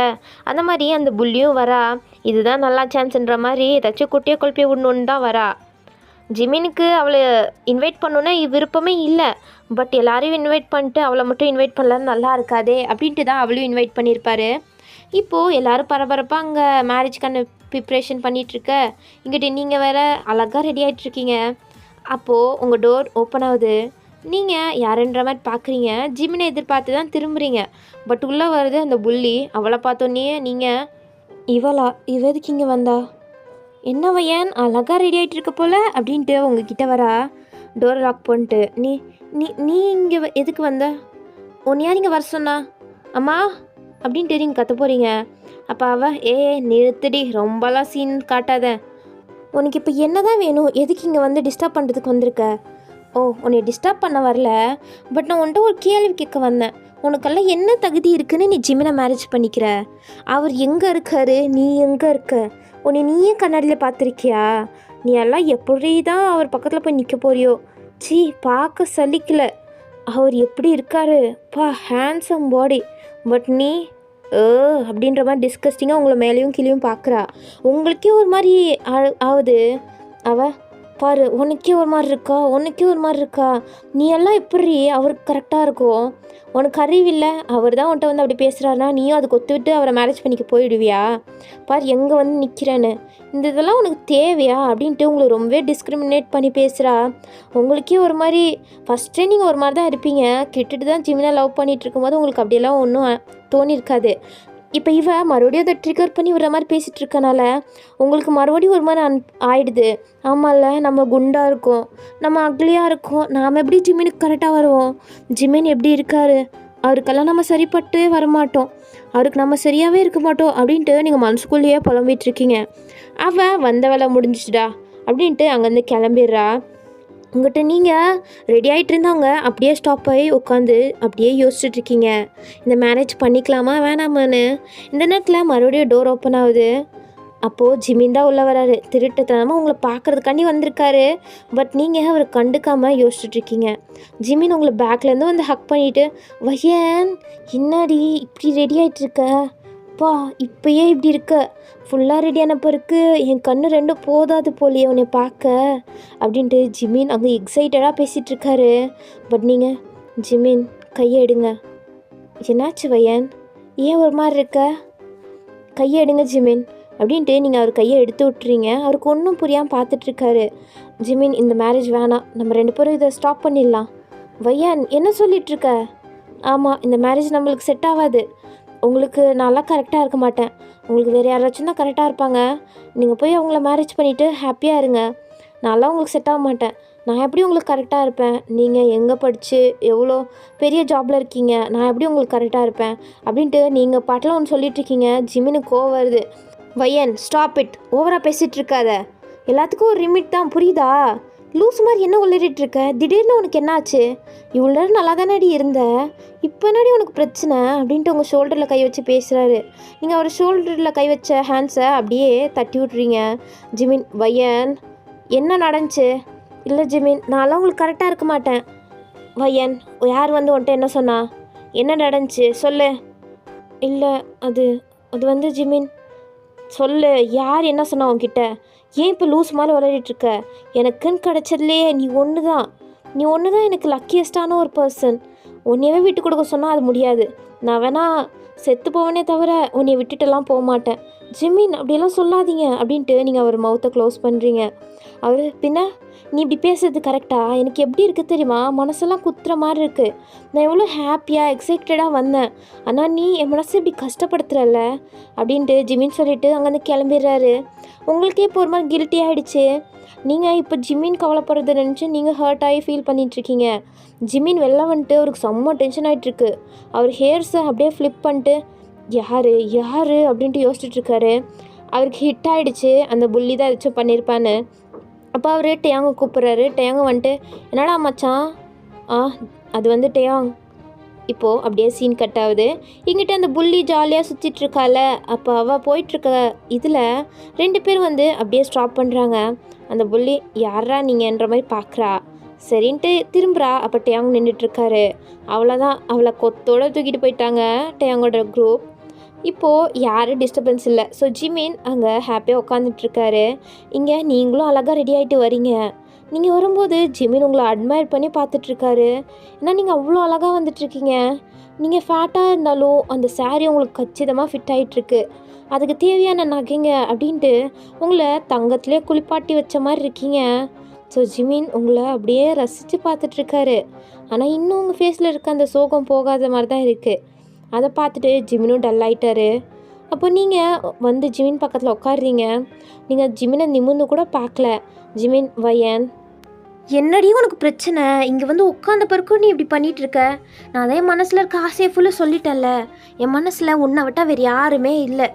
அந்த மாதிரி அந்த புள்ளியும் வரா. இதுதான் நல்லா சான்ஸ்ன்ற மாதிரி ஏதாச்சும் குட்டியை குழப்பி விடணுன்னு தான் வரா. ஜிமினுக்கு அவளை இன்வைட் பண்ணணுன்னா விருப்பமே இல்லை. பட் எல்லாரையும் இன்வைட் பண்ணிட்டு அவளை மட்டும் இன்வைட் பண்ணலான்னு நல்லா இருக்காதே அப்படின்ட்டு தான் அவளையும் இன்வைட் பண்ணியிருப்பாரு. இப்போது எல்லோரும் பரபரப்பாக அங்கே மேரேஜ்க்கான ப்ரிப்ரேஷன் பண்ணிகிட்ருக்க. இங்கிட்ட நீங்கள் வேறு அழகாக ரெடி ஆகிட்ருக்கீங்க. அப்போது உங்கள் டோர் ஓப்பன் ஆகுது. நீங்கள் யாருன்ற மாதிரி பார்க்குறீங்க. ஜிமினை எதிர்பார்த்து தான் திரும்புகிறீங்க. பட் உள்ளே வருது அந்த புள்ளி. அவளை பார்த்தோன்னே நீங்கள் எதுக்கு இங்கே வந்தா? என்ன வையன் அழகாக ரெடி ஆகிட்டு இருக்க போல் அப்படின்ட்டு உங்ககிட்ட வரா. டோர் லாக் பண்ணிட்டு நீ நீ நீ இங்கே எதுக்கு வந்த? உன் யார் இங்கே வர சொன்னா? அம்மா அப்படின்ட்டு நீங்கள் கற்ற போகிறீங்க. அப்போ நிறுத்துடி, ரொம்பலாம் சீன் காட்டாத. உனக்கு இப்போ என்ன தான் வேணும்? எதுக்கு இங்கே வந்து டிஸ்டர்ப் பண்ணுறதுக்கு வந்திருக்க? ஓ, உன்னை டிஸ்டர்ப் பண்ண வரல. பட் நான் உன்ட்ட ஒரு கேள்வி கேட்க வந்தேன். உனக்கெல்லாம் என்ன தகுதி இருக்குன்னு நீ ஜிமினை மேரேஜ் பண்ணிக்கிற? அவர் எங்கே இருக்காரு, நீ எங்கே இருக்க? உன்னை நீயே கண்ணாடியில் பார்த்துருக்கியா? நீ எல்லாம் எப்படி தான் அவர் பக்கத்தில் போய் நிற்க போறியோ? சீ, பார்க்க சலிக்கல. அவர் எப்படி இருக்காரு ஹேண்ட்ஸம் பாடி. பட் நீ அப்படின்ற மாதிரி டிஸ்கஸ்டிங்காக உங்களை மேலேயும் கீழேயும் பார்க்குறா. உங்களுக்கே ஒரு மாதிரி ஆகுது. பாரு, உனக்கே ஒரு மாதிரி இருக்கா. நீ எல்லாம் எப்படி அவருக்கு கரெக்டாக இருக்கும்? உனக்கு அறிவில்லை? அவர் தான் உன்ட்ட வந்து அப்படி பேசுகிறாருன்னா நீயும் அதுக்கு ஒத்துவிட்டு அவரை மேரேஜ் பண்ணிக்க போயிடுவியா? பாரு எங்கே வந்து நிற்கிறேன்னு. இதெல்லாம் உனக்கு தேவையா அப்படின்ட்டு உங்களை ரொம்பவே டிஸ்கிரிமினேட் பண்ணி பேசுகிறா. உங்களுக்கே ஒரு மாதிரி ஃபஸ்ட்டே நீங்கள் ஒரு மாதிரி தான் இருப்பீங்க. கிட்டுட்டு தான் ஜிமினை லவ் பண்ணிகிட்டு இருக்கும்போது உங்களுக்கு அப்படியெல்லாம் ஒன்றும் தோணியிருக்காது. இப்போ மறுபடியும் அதை ட்ரிகர் பண்ணி விடுற மாதிரி பேசிகிட்டு இருக்கனால உங்களுக்கு மறுபடியும் ஒரு மாதிரி ஆயிடுது. ஆமாம்ல, நம்ம குண்டாக இருக்கோம், நம்ம அக்லியாக இருக்கோம், நாம் எப்படி ஜிமினுக்கு கரெக்டாக வருவோம்? ஜிமின் எப்படி இருக்காரு? அவருக்கெல்லாம் நம்ம சரிப்பட்டு வரமாட்டோம், அவருக்கு நம்ம சரியாகவே இருக்க மாட்டோம் அப்படின்ட்டு நீங்கள் மனசுக்குள்ளேயே புலம்பிகிட்ருக்கீங்க. வந்த வேலை முடிஞ்சிச்சுடா அப்படின்ட்டு அங்கேருந்து கிளம்பிடுறா. உங்கள்கிட்ட நீங்கள் ரெடி ஆகிட்டு இருந்தவங்க அப்படியே ஸ்டாப் ஆகி உட்காந்து அப்படியே யோசிச்சுட்ருக்கீங்க, இந்த மேரேஜ் பண்ணிக்கலாமா வேணாமான்னு. இந்த நேரத்தில் மறுபடியும் டோர் ஓப்பன் ஆகுது. அப்போது ஜிமின் தான் உள்ளே வராரு. திருட்டுத்தனமாக உங்களை பார்க்குறதுக்காண்டி வந்திருக்காரு. பட் நீங்கள் அவரை கண்டுக்காமல் யோசிச்சுட்ருக்கீங்க. ஜிமின் உங்களை பேக்லேருந்து வந்து ஹக் பண்ணிவிட்டு, வையன் என்னடி இப்படி ரெடி ஆகிட்டுருக்க? இப்போயே இப்படி இருக்க, ஃபுல்லாக ரெடியான பிறகு என் கண்ணு ரெண்டும் போதாது போலியே உன்னை பார்க்க அப்படின்ட்டு ஜிமின் அங்கே எக்ஸைட்டடாக பேசிகிட்ருக்காரு. பட் நீங்கள் ஜிமின் கையை எடுங்க. என்னாச்சு வையன், ஏன் ஒரு மாதிரி இருக்க? கையை எடுங்க ஜிமின் அப்படின்ட்டு நீங்கள் அவர் கையை எடுத்து விட்டுறீங்க. அவருக்கு ஒன்றும் புரியாமல் பார்த்துட்ருக்காரு. ஜிமின், இந்த மேரேஜ் வேணாம், நம்ம 2 பேரும் இதை ஸ்டாப் பண்ணிடலாம். வையன் என்ன சொல்லிகிட்ருக்க? ஆமாம், இந்த மேரேஜ் நம்மளுக்கு செட் ஆகாது. உங்களுக்கு நான்லாம் கரெக்டாக இருக்க மாட்டேன், உங்களுக்கு வேறு யாராச்சும் தான் கரெக்டாக இருப்பாங்க. நீங்கள் போய் அவங்கள மேரேஜ் பண்ணிவிட்டு ஹாப்பியாக இருங்க. நான்லாம் உங்களுக்கு செட் ஆக மாட்டேன். நான் எப்படி உங்களுக்கு கரெக்டாக இருப்பேன்? நீங்கள் எங்கே படித்து எவ்வளோ பெரிய ஜாபில் இருக்கீங்க, நான் எப்படி உங்களுக்கு கரெக்டாக இருப்பேன் அப்படின்ட்டு நீங்கள் பாட்டில் ஒன்று சொல்லிகிட்ருக்கீங்க. ஜிமினுக்கு கோவம் வருது. வையன் ஸ்டாப் இட், ஓவராக பேசிகிட்டு இருக்காத. எல்லாத்துக்கும் ஒரு லிமிட் தான், புரியுதா? லூஸ் மாதிரி என்ன உளறிட்டுருக்க? திடீர்னு உனக்கு என்னாச்சு? இவ்வளோ நேரம் நல்லா தானடி இருந்த, இப்போ என்னடி உனக்கு பிரச்சனை அப்படின்ட்டு உங்கள் ஷோல்டரில் கை வச்சு பேசுகிறாரு. நீங்கள் அவர் ஷோல்டரில் கை வச்ச ஹேண்ட்ஸை அப்படியே தட்டி விட்றீங்க. ஜிமின், வையன் என்ன நடந்துச்சு? இல்லை ஜிமின், நான்லாம் உங்களுக்கு கரெக்டாக இருக்க மாட்டேன். வையன், யார் வந்து உன்ட்ட என்ன சொன்னா? என்ன நடந்துச்சு சொல்லு. இல்லை அது அது வந்து ஜிமின், சொல்லு, யார் என்ன சொன்னா உன்கிட்ட? ஏன் இப்போ லூஸ் மாதிரி விளையாடிட்டுருக்க? எனக்குன்னு கிடச்சதுலேயே நீ ஒன்று தான் எனக்கு லக்கியஸ்டான ஒரு பர்சன். உன்னையவே விட்டு கொடுக்க சொன்னால் அது முடியாது. நான் வேணா செத்து போவனே தவிர உன்னை விட்டுட்டெல்லாம் போக மாட்டேன். ஜிமின் அப்படியெல்லாம் சொல்லாதீங்க அப்படின்ட்டு நீங்கள் அவர் மவுத்தை க்ளோஸ் பண்ணுறீங்க. அவர் பின்ன நீ இப்படி பேசுறது கரெக்டா? எனக்கு எப்படி இருக்குது தெரியுமா? மனசெல்லாம் குத்துற மாதிரி இருக்குது. நான் எவ்வளோ ஹாப்பியாக எக்ஸைட்டடாக வந்தேன், ஆனால் நீ என் மனசை இப்படி கஷ்டப்படுத்துறல்ல அப்படின்ட்டு ஜிமின் சொல்லிவிட்டு அங்கேருந்து கிளம்பிடுறாரு. உங்களுக்கே இப்போ ஒரு மாதிரி கில்ட்டி ஆகிடுச்சு. நீங்கள் இப்போ ஜிமின் கவலைப்படுறத நினச்சி நீங்கள் ஹர்ட் ஆகி ஃபீல் பண்ணிகிட்ருக்கீங்க. ஜிமின் வெளில வந்துட்டு அவருக்கு செம்ம டென்ஷன் ஆகிட்டுருக்கு. அவர் ஹேர்ஸை அப்படியே ஃப்ளிப் பண்ணிட்டு யார் அப்படின்ட்டு யோசிச்சுட்ருக்காரு. அவருக்கு ஹிட் ஆகிடுச்சு, அந்த புள்ளி தான் ஏதாச்சும் பண்ணியிருப்பான்னு. அப்போ அவர் டேயாங்க கூப்பிட்றாரு. டேயாங்க வந்துட்டு என்னடா மச்சான்? அது வந்து டேயாங். இப்போது அப்படியே சீன் கட் ஆகுது. இங்கிட்ட அந்த புள்ளி ஜாலியாக சுற்றிட்டுருக்கால, அப்போ அவள் போயிட்டுருக்க இதில் 2 பேர் வந்து அப்படியே ஸ்டாப் பண்ணுறாங்க. அந்த புள்ளி யாரா நீங்கன்ற மாதிரி பார்க்குறா. சரின்ட்டு திரும்புகிறா. அப்போ டேயாங் நின்றுட்டுருக்காரு. அவ்வளோதான், அவளை கொத்தோடு தூக்கிட்டு போயிட்டாங்க டேயாங்கோட குரூப். இப்போது யாரும் டிஸ்டர்பன்ஸ் இல்லை. ஸோ ஜிமின் அங்கே ஹாப்பியாக உட்காந்துட்ருக்காரு. இங்கே நீங்களும் அழகாக ரெடி ஆகிட்டு வரீங்க. நீங்கள் வரும்போது ஜிமின் உங்களை அட்மையர் பண்ணி பார்த்துட்ருக்காரு. ஏன்னா நீங்கள் அவ்வளோ அழகாக வந்துட்டுருக்கீங்க. நீங்கள் ஃபேட்டாக இருந்தாலும் அந்த சாரீ உங்களுக்கு கச்சிதமாக ஃபிட் ஆகிட்டுருக்கு. அதுக்கு தேவையான நகைங்க அப்படின்ட்டு உங்களை தங்கத்திலே குளிப்பாட்டி வச்ச மாதிரி இருக்கீங்க. ஸோ ஜிமின் உங்களை அப்படியே ரசித்து பார்த்துட்ருக்காரு. ஆனால் இன்னும் உங்கள் ஃபேஸில் இருக்க அந்த சோகம் போகாத மாதிரி தான் இருக்குது. அதை பார்த்துட்டு ஜிமினும் டல் ஆகிட்டாரு. அப்போ நீங்கள் வந்து ஜிமின் பக்கத்தில் உட்காடுறீங்க. நீங்கள் ஜிமினை நிமிர்ந்து கூட பார்க்கல. ஜிமின் வயன், என்னடி உனக்கு பிரச்சனை? இங்கே வந்து உட்காந்த பிறகு நீ இப்படி பண்ணிகிட்ருக்க. நான் அதே மனசில் இருக்க ஆசையை ஃபுல்லாக சொல்லிட்டேன்ல. என் மனசில் உன்னை விட்டால் வேறு யாருமே இல்லை.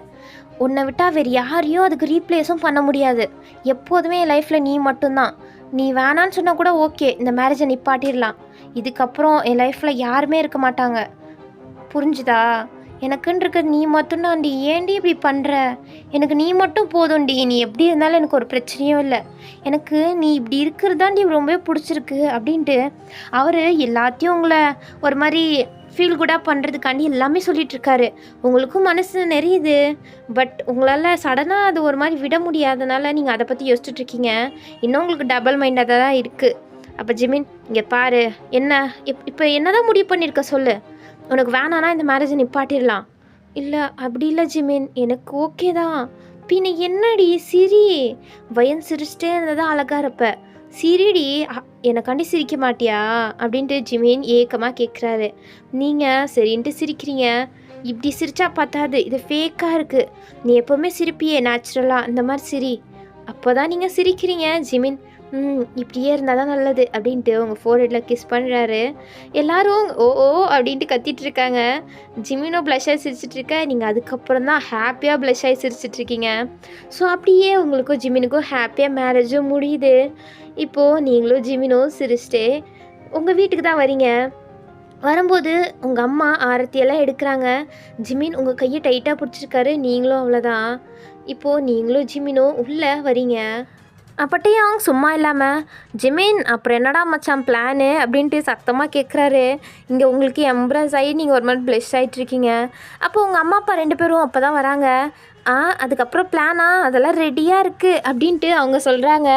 உன்னை விட்டால் வேறு யாரையும் அதுக்கு ரீப்ளேஸும் பண்ண முடியாது. எப்போதுமே என் லைஃப்பில் நீ மட்டும்தான். நீ வேணான்னு சொன்னால் கூட ஓகே, இந்த மேரேஜை நிப்பாட்டிடலாம். இதுக்கப்புறம் என் லைஃப்பில் யாருமே இருக்க மாட்டாங்க. புரிஞ்சுதா? எனக்குன்னு இருக்க நீ மட்டும்தான்டி. ஏன்டி இப்படி பண்ணுற? எனக்கு நீ மட்டும் போதும்டி. நீ எப்படி இருந்தாலும் எனக்கு ஒரு பிரச்சனையும் இல்லை. எனக்கு நீ இப்படி இருக்கிறதாண்டி ரொம்பவே பிடிச்சிருக்கு அப்படின்ட்டு அவர் எல்லாத்தையும் உங்களை ஒரு மாதிரி ஃபீல் குடாக பண்ணுறதுக்காண்டி எல்லாமே சொல்லிகிட்ருக்காரு. உங்களுக்கும் மனசு நெறியுது. பட் உங்களால் சடனாக அது ஒரு மாதிரி விட முடியாதனால நீங்கள் அதை பற்றி யோசிச்சுட்ருக்கீங்க. இன்னும் உங்களுக்கு டபுள் மைண்டாக தான் இருக்குது. அப்போ ஜிமின் இங்கே பாரு, என்ன இப்போ என்ன தான் முடிவு பண்ணியிருக்க சொல்லு. உனக்கு வேணான்னா இந்த மேரேஜை நிப்பாட்டிடலாம். இல்லை அப்படி இல்லை ஜிமின், எனக்கு ஓகே தான். பின்ன என்னடி சிரி? வயன் சிரிச்சிட்டே இருந்ததா அழகா இருப்ப. சிரிடி, எனக்காண்டி சிரிக்க மாட்டியா அப்படின்ட்டு ஜிமின் ஏக்கமாக கேட்குறாரு. நீங்கள் சரின்ட்டு சிரிக்கிறீங்க. இப்படி சிரிச்சா பார்த்தாது, இது ஃபேக்காக இருக்குது. நீ எப்போவுமே சிரிப்பியே நேச்சுரலாக, இந்த மாதிரி சிரி. அப்போ தான் நீங்கள் சிரிக்கிறீங்க. ஜிமின் இப்படியே இருந்தால் தான் நல்லது அப்படின்ட்டு உங்கள் ஃபோர்ஹெட்டில் கிஸ் பண்ணுறாரு. எல்லோரும் ஓ அப்படின்ட்டு கத்திகிட்ருக்காங்க. ஜிமினோ ப்ளஷ்ஷாக சிரிச்சிட்ருக்க. நீங்கள் அதுக்கப்புறம் தான் ஹாப்பியாக ப்ளஷ்ஷாகி சிரிச்சிட்ருக்கீங்க. ஸோ அப்படியே உங்களுக்கும் ஜிமினுக்கும் ஹாப்பியாக மேரேஜும் முடியுது. இப்போது நீங்களும் ஜிமினும் சிரிச்சிட்டே உங்கள் வீட்டுக்கு தான் வரீங்க. வரும்போது உங்கள் அம்மா ஆரத்தியெல்லாம் எடுக்கிறாங்க. ஜிமின் உங்கள் கையை டைட்டாக பிடிச்சிருக்காரு. நீங்களும் அவ்வளோதான். இப்போது நீங்களும் ஜிமினும் உள்ளே வரீங்க. அப்பட்டையும் சும்மா இல்லாமல் ஜிமின் அப்புறம் என்னடா மச்சான் பிளானு அப்படின்ட்டு சத்தமாக கேட்குறாரு. இங்கே உங்களுக்கு எம்ப்ரஸ் ஆகி நீங்கள் ஒரு மாதிரி ப்ளஷ் ஆகிட்ருக்கீங்க. அப்போ உங்கள் அம்மா அப்பா 2 பேரும் அப்போ தான் வராங்க. அதுக்கப்புறம் பிளானா அதெல்லாம் ரெடியாக இருக்குது அப்படின்ட்டு அவங்க சொல்கிறாங்க.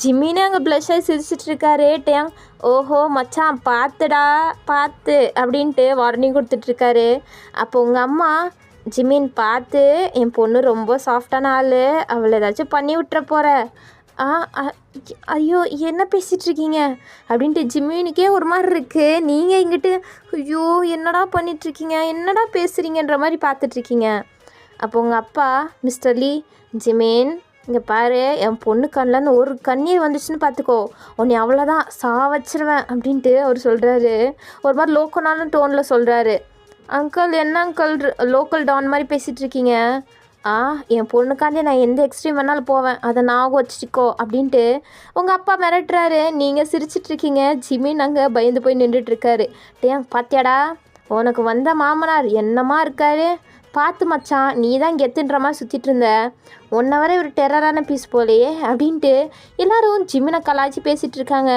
ஜிமின்னு அங்கே ப்ளஷ் ஆகி சிரிச்சிட்ருக்காரு. டேங் ஓஹோ மச்சான் பார்த்துடா பார்த்து அப்படின்ட்டு வார்னிங் கொடுத்துட்ருக்காரு. அப்போ உங்கள் அம்மா ஜிமின் பார்த்து, என் பொண்ணு ரொம்ப சாஃப்டான ஆள், அவளை ஏதாச்சும் பண்ணி விட்டுற போகிற. ஐயோ என்ன பேசிகிட்ருக்கீங்க அப்படின்ட்டு ஜிமினுக்கே ஒரு மாதிரி இருக்குது. நீங்கள் இங்கிட்டு ஐயோ என்னடா பண்ணிகிட்ருக்கீங்க, என்னடா பேசுகிறீங்கன்ற மாதிரி பார்த்துட்ருக்கீங்க. அப்போ உங்கள் அப்பா மிஸ்டர் லீ, ஜிமின் இங்கே பாரு, என் பொண்ணு கண்ணில் ஒரு கண்ணீர் வந்துச்சுன்னு பார்த்துக்கோ, உன்னை அவ்வளோதான் வச்சிருவேன் அப்படின்ட்டு அவர் சொல்கிறாரு. ஒரு மாதிரி லோக்கலான டோனில் சொல்கிறாரு. அங்கிள் என்ன அங்கிள் லோக்கல் டான் மாதிரி பேசிகிட்ருக்கீங்க? என் பொண்ணுக்காண்டி நான் எந்த எக்ஸ்ட்ரீம் வேணாலும் போவேன், அதை ஞாபகம் வச்சுக்கோ அப்படின்ட்டு உங்கள் அப்பா மிரட்டுறாரு. நீங்கள் சிரிச்சிட்ருக்கீங்க. ஜிமின் அங்கே பயந்து போய் நின்றுட்டுருக்காரு. டேங் பாத்தியாடா, உனக்கு வந்த மாமனார் என்னமா இருக்காரு பார்த்து மச்சான், நீ தான் கெத்துன்ற மாதிரி சுற்றிட்டு இருந்த, ஒன்றை வரை ஒரு டெரரான பீஸ் போலையே அப்படின்ட்டு எல்லோரும் ஜிமினை கலாய்ச்சி பேசிகிட்டு இருக்காங்க.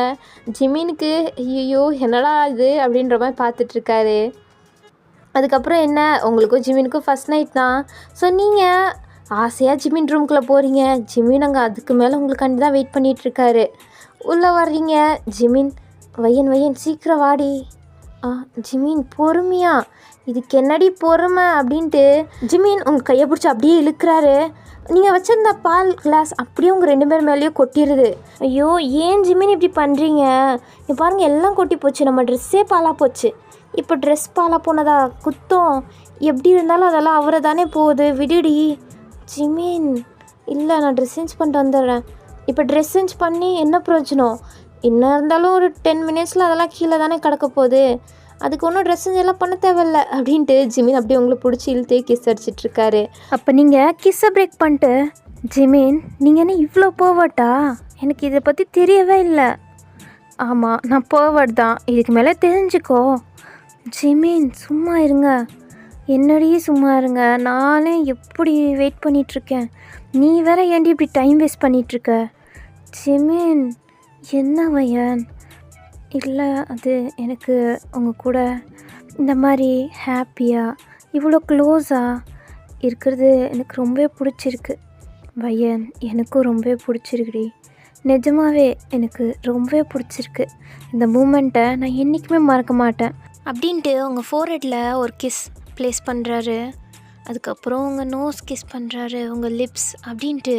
ஜிமினுக்கு ஐயோ என்னடா இது அப்படின்ற மாதிரி பார்த்துட்ருக்காரு. அதுக்கப்புறம் என்ன, உங்களுக்கும் ஜிமினுக்கும் ஃபஸ்ட் நைட் தான். ஸோ நீங்கள் ஆசையாக ஜிமின் ரூம்குள்ளே போகிறீங்க. ஜிமின் அங்கே அதுக்கு மேலே உங்களுக்காண்டி தான் வெயிட் பண்ணிகிட்ருக்காரு. உள்ளே வர்றீங்க. ஜிமின் வயன் சீக்கிரம் வாடி. ஜிமின் பொறுமையா, இதுக்கு என்னடி பொறுமை அப்படின்ட்டு ஜிமின் உங்கள் கையை பிடிச்சி அப்படியே இழுக்கிறாரு. நீங்கள் வச்சுருந்த பால் கிளாஸ் அப்படியே உங்கள் 2 பேர் மேலேயும் கொட்டிடுது. ஐயோ ஏன் ஜிமின் இப்படி பண்ணுறீங்க? இப்போ பாருங்கள் எல்லாம் கொட்டி போச்சு, நம்ம ட்ரெஸ்ஸே பாலாக போச்சு. இப்போ ட்ரெஸ் பாலாக போனதா குத்தம்? எப்படி இருந்தாலும் அதெல்லாம் அவரை தானே போகுது, விடுடி. ஜிமின் இல்லை, நான் ட்ரெஸ் சேஞ்ச் பண்ணிட்டு வந்துடுறேன். இப்போ ட்ரெஸ் சேஞ்ச் பண்ணி என்ன பிரயோஜனம்? என்ன இருந்தாலும் ஒரு 10 மினிட்ஸில் அதெல்லாம் கீழே தானே கிடக்க போகுது, அதுக்கு ஒன்றும் ட்ரெஸ் சேஞ்ச் எல்லாம் பண்ண தேவையில்ல அப்படின்ட்டு ஜிமின் அப்படியே உங்களை பிடிச்சி இழுத்து கிஸ் அடிச்சிட்ருக்காரு. அப்போ நீங்கள் கிஸ்ஸை பிரேக் பண்ணிட்டு, ஜிமின் நீங்கள் என்ன இவ்வளோ போவட்டா? எனக்கு இதை பற்றி தெரியவே இல்லை. ஆமாம் நான் போவட் தான், இதுக்கு மேலே தெரிஞ்சுக்கோ. ஜிமின் சும்மா இருங்க. என்னடி சும்மா இருங்க, நானே எப்படி வெயிட் பண்ணிகிட்ருக்கேன், நீ வேற ஏன்டி இப்படி டைம் வேஸ்ட் பண்ணிகிட்ருக்க? ஜிமின் என்ன வயன்? இல்லை அது எனக்கு உங்கள் கூட இந்த மாதிரி ஹாப்பியாக இவ்வளோ க்ளோஸாக இருக்கிறது எனக்கு ரொம்ப பிடிச்சிருக்கு வயன். எனக்கும் ரொம்ப பிடிச்சிருக்குடி, நிஜமாகவே எனக்கு ரொம்ப பிடிச்சிருக்கு. இந்த மூமெண்ட்டை நான் என்றைக்குமே மறக்க மாட்டேன் அப்படின்ட்டு உங்கள் ஃபோர்ஹெட்டில் ஒரு கிஸ் ப்ளேஸ் பண்ணுறாரு. அதுக்கப்புறம் உங்கள் நோஸ் கிஸ் பண்ணுறாரு, உங்கள் லிப்ஸ் அப்படின்ட்டு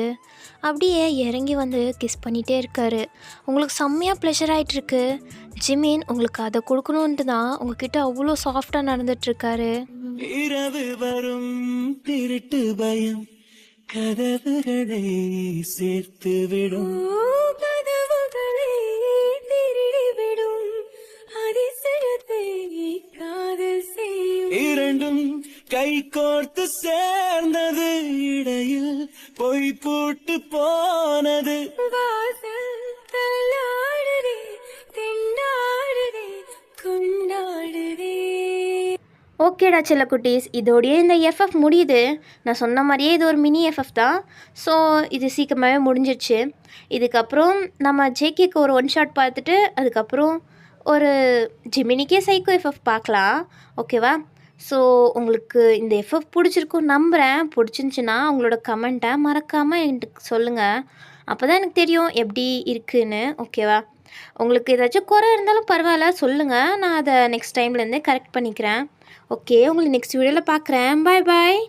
அப்படியே இறங்கி வந்து கிஸ் பண்ணிகிட்டே இருக்காரு. உங்களுக்கு செம்மையாக ப்ளஷர் ஆகிட்டுருக்கு. ஜிமின் உங்களுக்கு அதை கொடுக்கணுன்ட்டு தான் உங்ககிட்ட அவ்வளோ சாஃப்டாக நடந்துட்டுருக்காரு. இரவு வரும் திருட்டு பயம் கதவுகளை சேர்த்து விடும், கதவுகளை திருடிவிடும், அதிசயத்தை காதல் செய்யும், இரண்டும் கை கோர்த்து சேர்ந்தது, இடையில் பொய் பூட்டு போனது, வாசல் தள்ளாடுதே திண்டாடுதே கொண்டாடுதே. ஓகேடா செல்ல குட்டீஸ், இதோடையே இந்த எஃப்எஃப் முடியுது. நான் சொன்ன மாதிரியே இது ஒரு மினி எஃப்எஃப் தான். ஸோ இது சீக்கிரமாகவே முடிஞ்சிடுச்சு. இதுக்கப்புறம் நம்ம ஜேகேக்கு ஒரு 1 ஷாட் பார்த்துட்டு அதுக்கப்புறம் ஒரு ஜிமினிக்கே சைக்கோ எஃப்எஃப் பார்க்கலாம். ஓகேவா? ஸோ உங்களுக்கு இந்த எஃப்எஃப் பிடிச்சிருக்கும் நம்புகிறேன். பிடிச்சிருந்துச்சின்னா உங்களோட கமெண்ட்டை மறக்காமல் எனக்கு சொல்லுங்கள். அப்போ தான் எனக்கு தெரியும் எப்படி இருக்குன்னு. ஓகேவா? உங்களுக்கு ஏதாச்சும் குறை இருந்தாலும் பரவாயில்ல சொல்லுங்கள், நான் அதை நெக்ஸ்ட் டைம்லேருந்தே கரெக்ட் பண்ணிக்கிறேன். ஓகே, உங்களை நெக்ஸ்ட் வீடியோவில் பார்க்குறேன். பாய் பாய்.